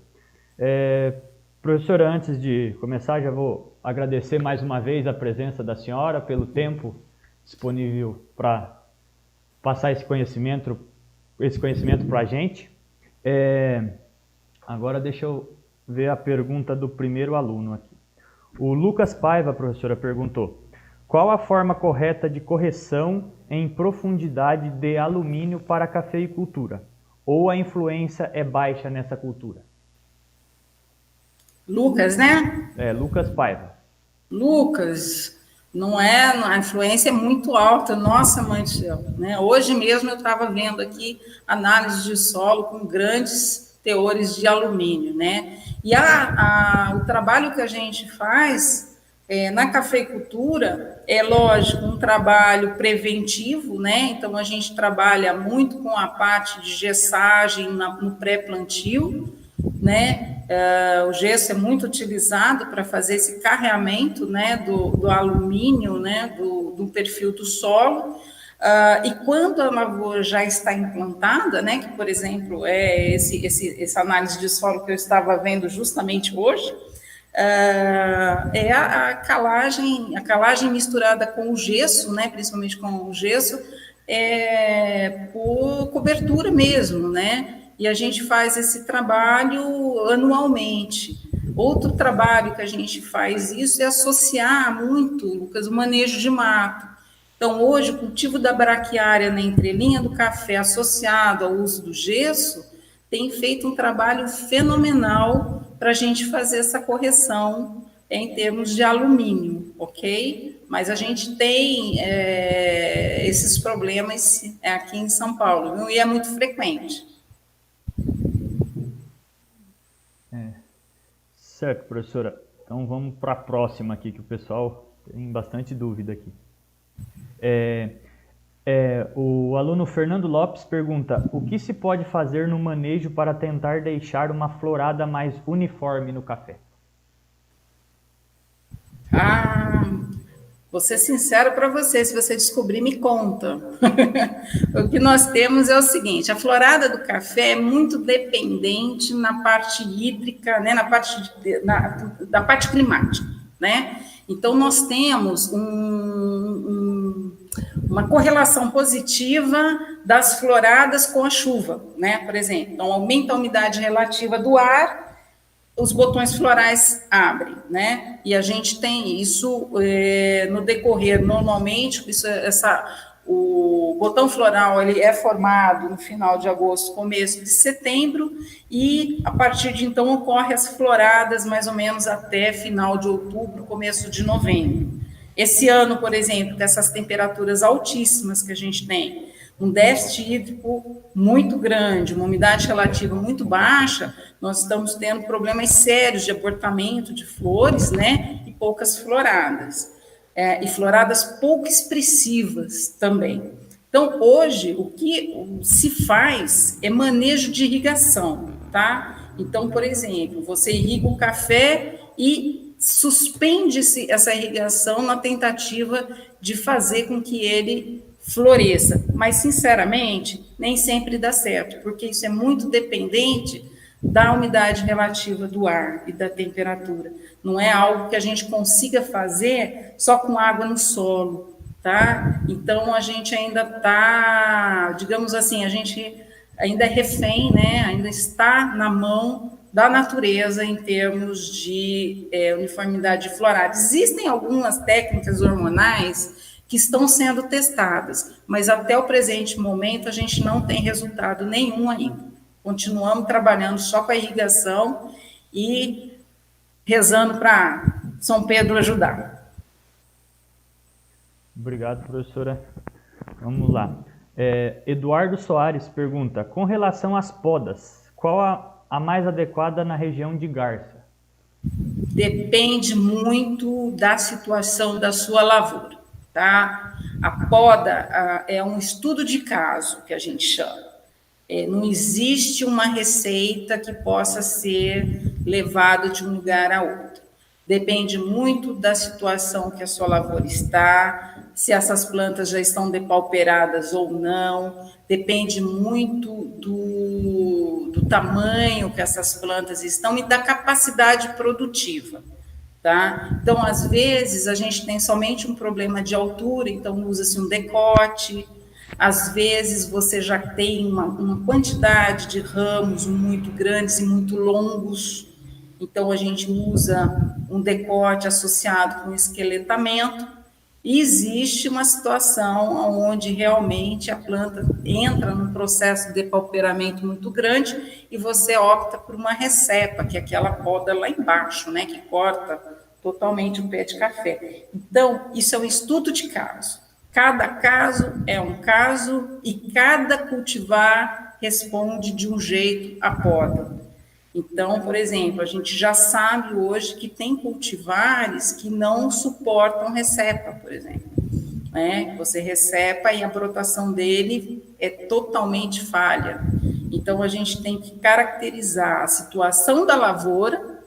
Professora, antes de começar, já vou agradecer mais uma vez a presença da senhora, pelo tempo disponível para passar esse conhecimento para a gente. Agora deixa eu ver a pergunta do primeiro aluno aqui. O Lucas Paiva, professora, perguntou: qual a forma correta de correção em profundidade de alumínio para a cafeicultura? Ou a influência é baixa nessa cultura? Lucas, né? Lucas Paiva. Lucas, não é, a influência é muito alta, nossa mãe do céu, né? Hoje mesmo eu estava vendo aqui análise de solo com grandes teores de alumínio, né? E o trabalho que a gente faz na cafeicultura é, lógico, um trabalho preventivo, né? Então a gente trabalha muito com a parte de gessagem no pré-plantio, né? O gesso é muito utilizado para fazer esse carreamento, né, do alumínio, né, do perfil do solo. E quando a lavoura já está implantada, né, que, por exemplo, é essa análise de solo que eu estava vendo justamente hoje, é a calagem misturada com o gesso, né, principalmente com o gesso, por cobertura mesmo, né? E a gente faz esse trabalho anualmente. Outro trabalho que a gente faz isso é associar muito, Lucas, o manejo de mato. Então, hoje, o cultivo da braquiária na entrelinha do café associado ao uso do gesso tem feito um trabalho fenomenal para a gente fazer essa correção em termos de alumínio, ok? Mas a gente tem esses problemas aqui em São Paulo, viu? E é muito frequente. Certo, professora. Então vamos para a próxima aqui, que o pessoal tem bastante dúvida aqui. O aluno Fernando Lopes pergunta: o que se pode fazer no manejo para tentar deixar uma florada mais uniforme no café? Vou ser sincero para você, se você descobrir, me conta. O que nós temos é o seguinte: a florada do café é muito dependente na parte hídrica, né, da parte climática, né? Então, nós temos uma correlação positiva das floradas com a chuva, né? Por exemplo, então aumenta a umidade relativa do ar, os botões florais abrem, né? E a gente tem isso no decorrer, normalmente, o botão floral ele é formado no final de agosto, começo de setembro, e a partir de então ocorrem as floradas mais ou menos até final de outubro, começo de novembro. Esse ano, por exemplo, com essas temperaturas altíssimas que a gente tem, um déficit hídrico muito grande, uma umidade relativa muito baixa, nós estamos tendo problemas sérios de abortamento de flores, né, e poucas floradas. E floradas pouco expressivas também. Então, hoje, o que se faz é manejo de irrigação, tá? Então, por exemplo, você irriga o café e suspende-se essa irrigação na tentativa de fazer com que ele floresça. Mas, sinceramente, nem sempre dá certo, porque isso é muito dependente da umidade relativa do ar e da temperatura. Não é algo que a gente consiga fazer só com água no solo, tá? Então, a gente ainda está, digamos assim, a gente ainda é refém, né? Ainda está na mão da natureza em termos de uniformidade florada. Existem algumas técnicas hormonais que estão sendo testadas, mas até o presente momento a gente não tem resultado nenhum ainda. Continuamos trabalhando só com a irrigação e rezando para São Pedro ajudar. Obrigado, professora. Vamos lá. Eduardo Soares pergunta: com relação às podas, qual a mais adequada na região de Garça? Depende muito da situação da sua lavoura, tá? A poda é um estudo de caso, que a gente chama. Não existe uma receita que possa ser levada de um lugar a outro. Depende muito da situação que a sua lavoura está, se essas plantas já estão depauperadas ou não, depende muito do tamanho que essas plantas estão e da capacidade produtiva. Tá? Então, às vezes, a gente tem somente um problema de altura, então usa-se um decote. Às vezes, você já tem uma quantidade de ramos muito grandes e muito longos, então a gente usa um decote associado com esqueletamento. E existe uma situação onde realmente a planta entra num processo de depauperamento muito grande e você opta por uma recepa, que é aquela poda lá embaixo, né, que corta totalmente o pé de café. Então, isso é um estudo de caso. Cada caso é um caso e cada cultivar responde de um jeito à poda. Então, por exemplo, a gente já sabe hoje que tem cultivares que não suportam recepa, por exemplo. Né? Você recepa e a brotação dele é totalmente falha. Então, a gente tem que caracterizar a situação da lavoura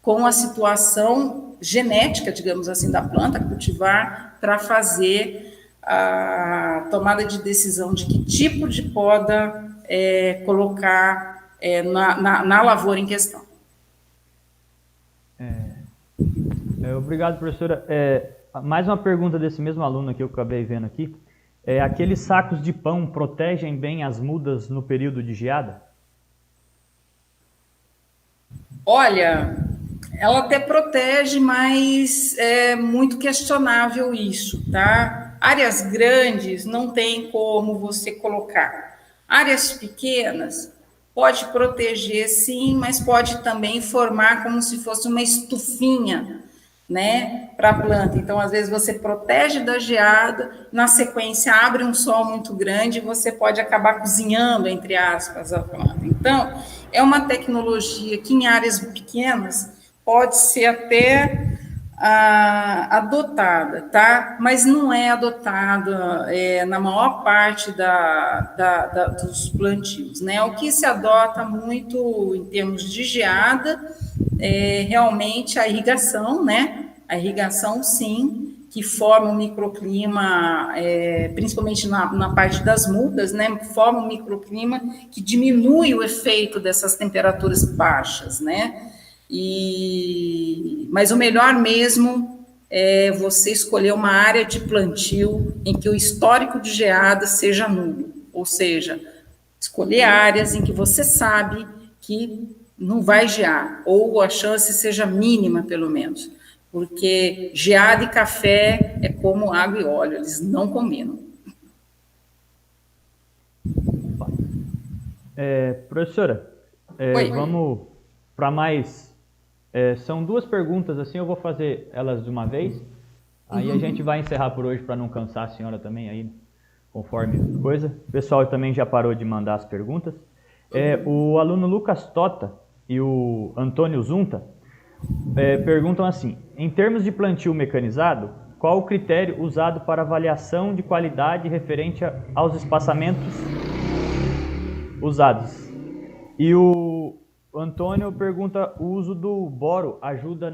com a situação genética, digamos assim, da planta, cultivar, para fazer a tomada de decisão de que tipo de poda colocar na lavoura em questão. Obrigado, professora. Mais uma pergunta desse mesmo aluno que eu acabei vendo aqui. Aqueles sacos de pão protegem bem as mudas no período de geada? Olha, ela até protege, mas é muito questionável isso, tá? Áreas grandes não tem como você colocar. Áreas pequenas pode proteger sim, mas pode também formar como se fosse uma estufinha, né, para a planta. Então, às vezes você protege da geada, na sequência abre um sol muito grande e você pode acabar cozinhando, entre aspas, a planta. Então, é uma tecnologia que em áreas pequenas pode ser até adotada, tá? Mas não é adotada na maior parte dos plantios, né? O que se adota muito em termos de geada é realmente a irrigação, né? A irrigação, sim, que forma um microclima, principalmente na parte das mudas, né? Forma um microclima que diminui o efeito dessas temperaturas baixas, né? Mas o melhor mesmo é você escolher uma área de plantio em que o histórico de geada seja nulo, ou seja, escolher áreas em que você sabe que não vai gear, ou a chance seja mínima, pelo menos, porque geada e café é como água e óleo, eles não combinam. Professora, vamos para mais... são duas perguntas, assim, eu vou fazer elas de uma vez, aí a gente vai encerrar por hoje para não cansar a senhora também, aí, conforme coisa. O pessoal também já parou de mandar as perguntas. O aluno Lucas Tota e o Antônio Zunta perguntam assim: em termos de plantio mecanizado, qual o critério usado para avaliação de qualidade referente aos espaçamentos usados? E o Antônio pergunta: o uso do boro ajuda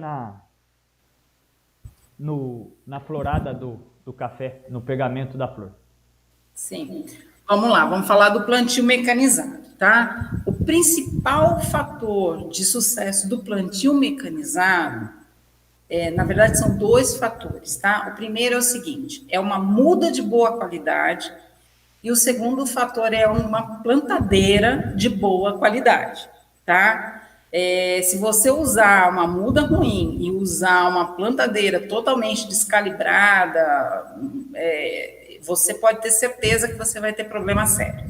na florada do café, no pegamento da flor? Sim. Vamos lá, vamos falar do plantio mecanizado, tá? O principal fator de sucesso do plantio mecanizado, na verdade, são dois fatores, tá? O primeiro é o seguinte: é uma muda de boa qualidade, e o segundo fator é uma plantadeira de boa qualidade, tá? Se você usar uma muda ruim e usar uma plantadeira totalmente descalibrada, você pode ter certeza que você vai ter problema sério.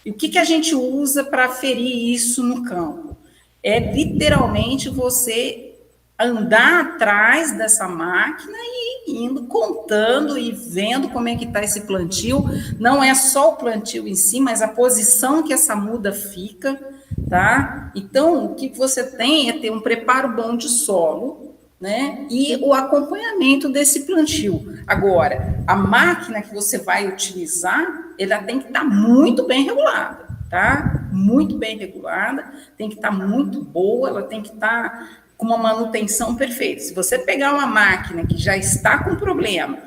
E o que a gente usa para aferir isso no campo? É literalmente você andar atrás dessa máquina e indo contando e vendo como é que está esse plantio. Não é só o plantio em si, mas a posição que essa muda fica, tá? Então, o que você tem é ter um preparo bom de solo, né? E o acompanhamento desse plantio. Agora, a máquina que você vai utilizar, ela tem que estar muito bem regulada, tá? Muito bem regulada, tem que estar muito boa, ela tem que estar com uma manutenção perfeita. Se você pegar uma máquina que já está com problema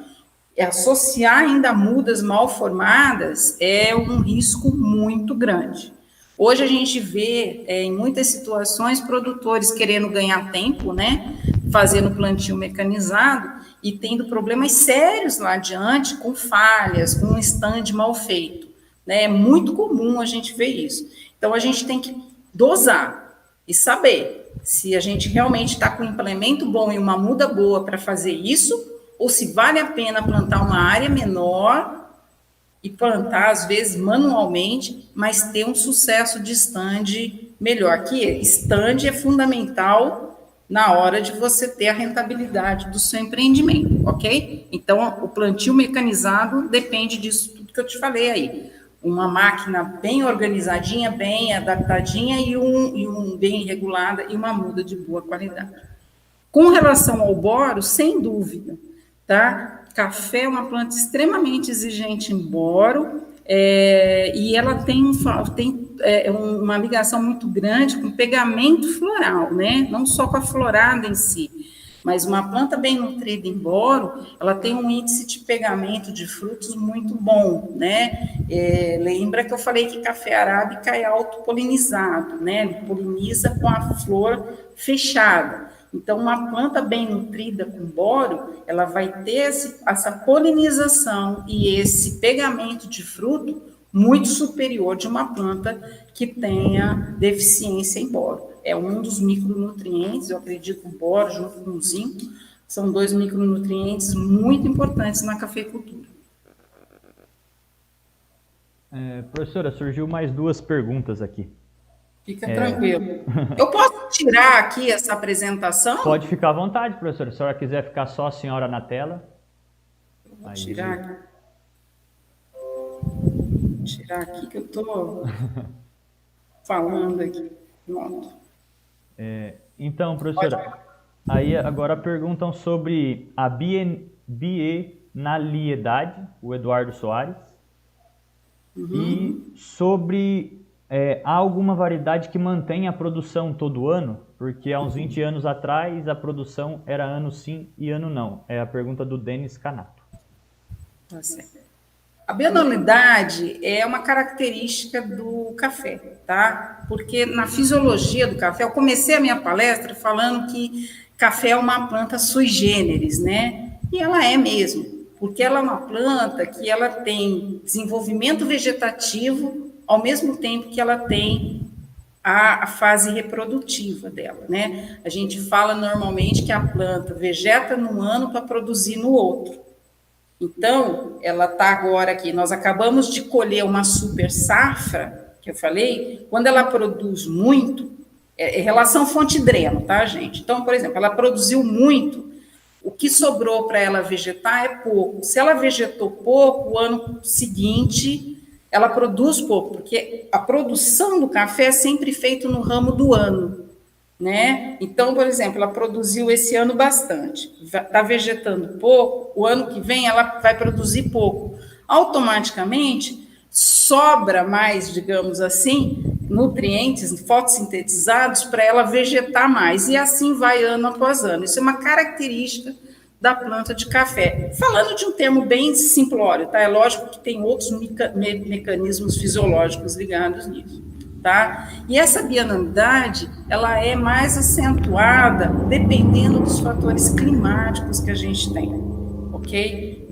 e associar ainda mudas mal formadas, é um risco muito grande. Hoje a gente vê em muitas situações produtores querendo ganhar tempo, né, fazendo plantio mecanizado e tendo problemas sérios lá adiante com falhas, com um stand mal feito, né? É muito comum a gente ver isso. Então a gente tem que dosar e saber se a gente realmente está com um implemento bom e uma muda boa para fazer isso, ou se vale a pena plantar uma área menor e plantar, às vezes, manualmente, mas ter um sucesso de stand melhor. Que stand é fundamental na hora de você ter a rentabilidade do seu empreendimento, ok? Então, o plantio mecanizado depende disso tudo que eu te falei aí. Uma máquina bem organizadinha, bem adaptadinha e um bem regulada e uma muda de boa qualidade. Com relação ao boro, sem dúvida, tá? Café é uma planta extremamente exigente em boro, e ela tem uma ligação muito grande com o pegamento floral, né? Não só com a florada em si, mas uma planta bem nutrida em boro, ela tem um índice de pegamento de frutos muito bom, né? Lembra que eu falei que café arábica é autopolinizado, né? Ele poliniza com a flor fechada. Então, uma planta bem nutrida com boro, ela vai ter essa polinização e esse pegamento de fruto muito superior de uma planta que tenha deficiência em boro. É um dos micronutrientes, eu acredito, o boro junto com o zinco, são 2 micronutrientes muito importantes na cafeicultura. Professora, surgiu mais 2 perguntas aqui. Fica tranquilo. Eu posso tirar aqui essa apresentação? Pode ficar à vontade, professora. Se a senhora quiser ficar só a senhora na tela. Vou tirar aqui. Vou tirar aqui que eu estou falando aqui. Pronto. Então, professora, aí agora perguntam sobre a bienalidade, o Eduardo Soares, e sobre há alguma variedade que mantém a produção todo ano? Porque há uns 20 anos atrás a produção era ano sim e ano não. É a pergunta do Denis Canato. Tá certo. A bienalidade é uma característica do café, tá? Porque na fisiologia do café, eu comecei a minha palestra falando que café é uma planta sui generis, né? E ela é mesmo, porque ela é uma planta que ela tem desenvolvimento vegetativo ao mesmo tempo que ela tem a fase reprodutiva dela, né? A gente fala normalmente que a planta vegeta num ano para produzir no outro. Então, ela está agora aqui, nós acabamos de colher uma super safra, que eu falei, quando ela produz muito, relação fonte-dreno, tá, gente? Então, por exemplo, ela produziu muito, o que sobrou para ela vegetar é pouco. Se ela vegetou pouco, o ano seguinte ela produz pouco, porque a produção do café é sempre feita no ramo do ano, né? Então, por exemplo, ela produziu esse ano bastante, está vegetando pouco, o ano que vem ela vai produzir pouco. Automaticamente, sobra mais, digamos assim, nutrientes fotossintetizados para ela vegetar mais, e assim vai ano após ano. Isso é uma característica da planta de café. Falando de um termo bem simplório, tá? É lógico que tem outros mecanismos fisiológicos ligados nisso, tá? E essa bienalidade, ela é mais acentuada dependendo dos fatores climáticos que a gente tem, ok?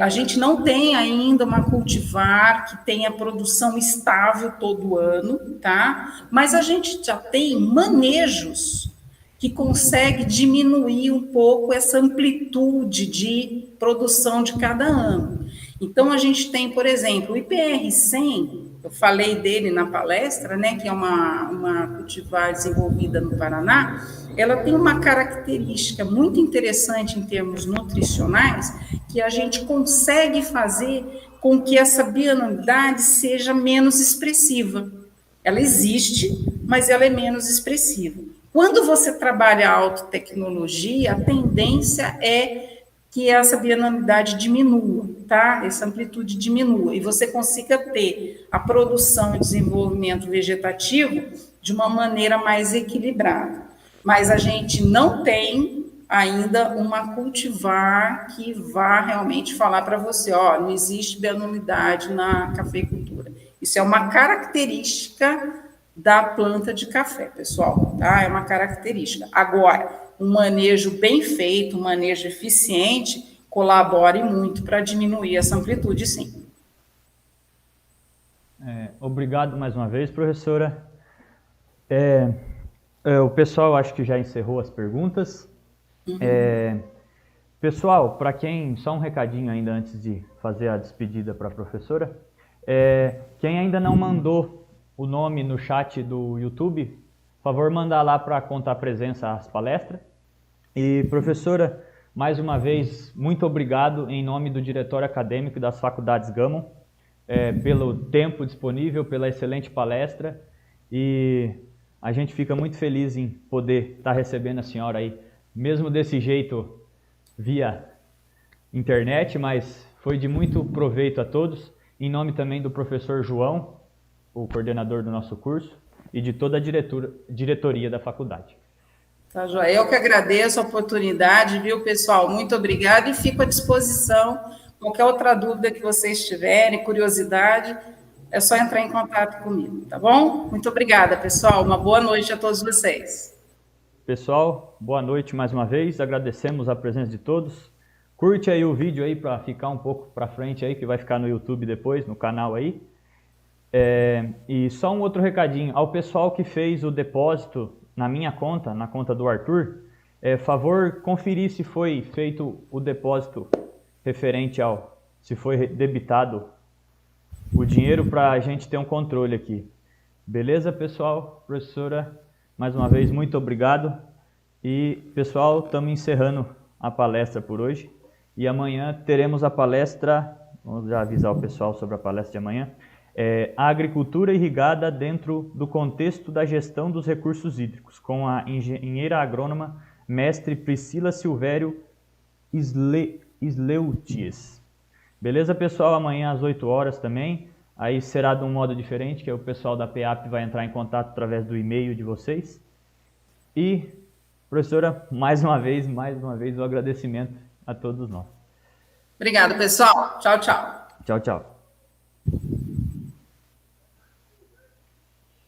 A gente não tem ainda uma cultivar que tenha produção estável todo ano, tá? Mas a gente já tem manejos que consegue diminuir um pouco essa amplitude de produção de cada ano. Então, a gente tem, por exemplo, o IPR-100, eu falei dele na palestra, né, que é uma cultivar desenvolvida no Paraná, ela tem uma característica muito interessante em termos nutricionais, que a gente consegue fazer com que essa bienalidade seja menos expressiva. Ela existe, mas ela é menos expressiva. Quando você trabalha a alta-tecnologia, a tendência é que essa bienalidade diminua, tá? Essa amplitude diminua, e você consiga ter a produção e desenvolvimento vegetativo de uma maneira mais equilibrada. Mas a gente não tem ainda uma cultivar que vá realmente falar para você, ó, não existe bienalidade na cafeicultura. Isso é uma característica da planta de café, pessoal, tá? É uma característica. Agora, um manejo bem feito, um manejo eficiente, colabore muito para diminuir essa amplitude, sim. Obrigado mais uma vez, professora. O pessoal acho que já encerrou as perguntas. Pessoal, para quem, só um recadinho ainda antes de fazer a despedida para a professora, quem ainda não mandou o nome no chat do YouTube, por favor, mandar lá para contar presença às palestras. E professora, mais uma vez, muito obrigado em nome do diretório acadêmico das Faculdades Gammon, pelo tempo disponível, pela excelente palestra, e a gente fica muito feliz em poder estar recebendo a senhora aí, mesmo desse jeito via internet, mas foi de muito proveito a todos, em nome também do professor João, o coordenador do nosso curso, e de toda a diretoria da faculdade. Tá, joia. Eu que agradeço a oportunidade, viu, pessoal? Muito obrigada e fico à disposição. Qualquer outra dúvida que vocês tiverem, curiosidade, é só entrar em contato comigo, tá bom? Muito obrigada, pessoal. Uma boa noite a todos vocês. Pessoal, boa noite mais uma vez. Agradecemos a presença de todos. Curte aí o vídeo aí para ficar um pouco para frente aí, que vai ficar no YouTube depois, no canal aí. E só um outro recadinho. Ao pessoal que fez o depósito na minha conta, na conta do Arthur, favor conferir se foi feito o depósito referente se foi debitado o dinheiro, para a gente ter um controle aqui. Beleza, pessoal? Professora, mais uma vez, muito obrigado. E, pessoal, estamos encerrando a palestra por hoje. E amanhã teremos a palestra, vamos já avisar o pessoal sobre a palestra de amanhã, a agricultura irrigada dentro do contexto da gestão dos recursos hídricos, com a engenheira agrônoma mestre Priscila Silvério Sleutius. Beleza, pessoal? Amanhã às 8 horas também. Aí será de um modo diferente, que o pessoal da PEAP vai entrar em contato através do e-mail de vocês. E, professora, mais uma vez, o agradecimento a todos nós. Obrigado, pessoal. Tchau, tchau. Tchau, tchau.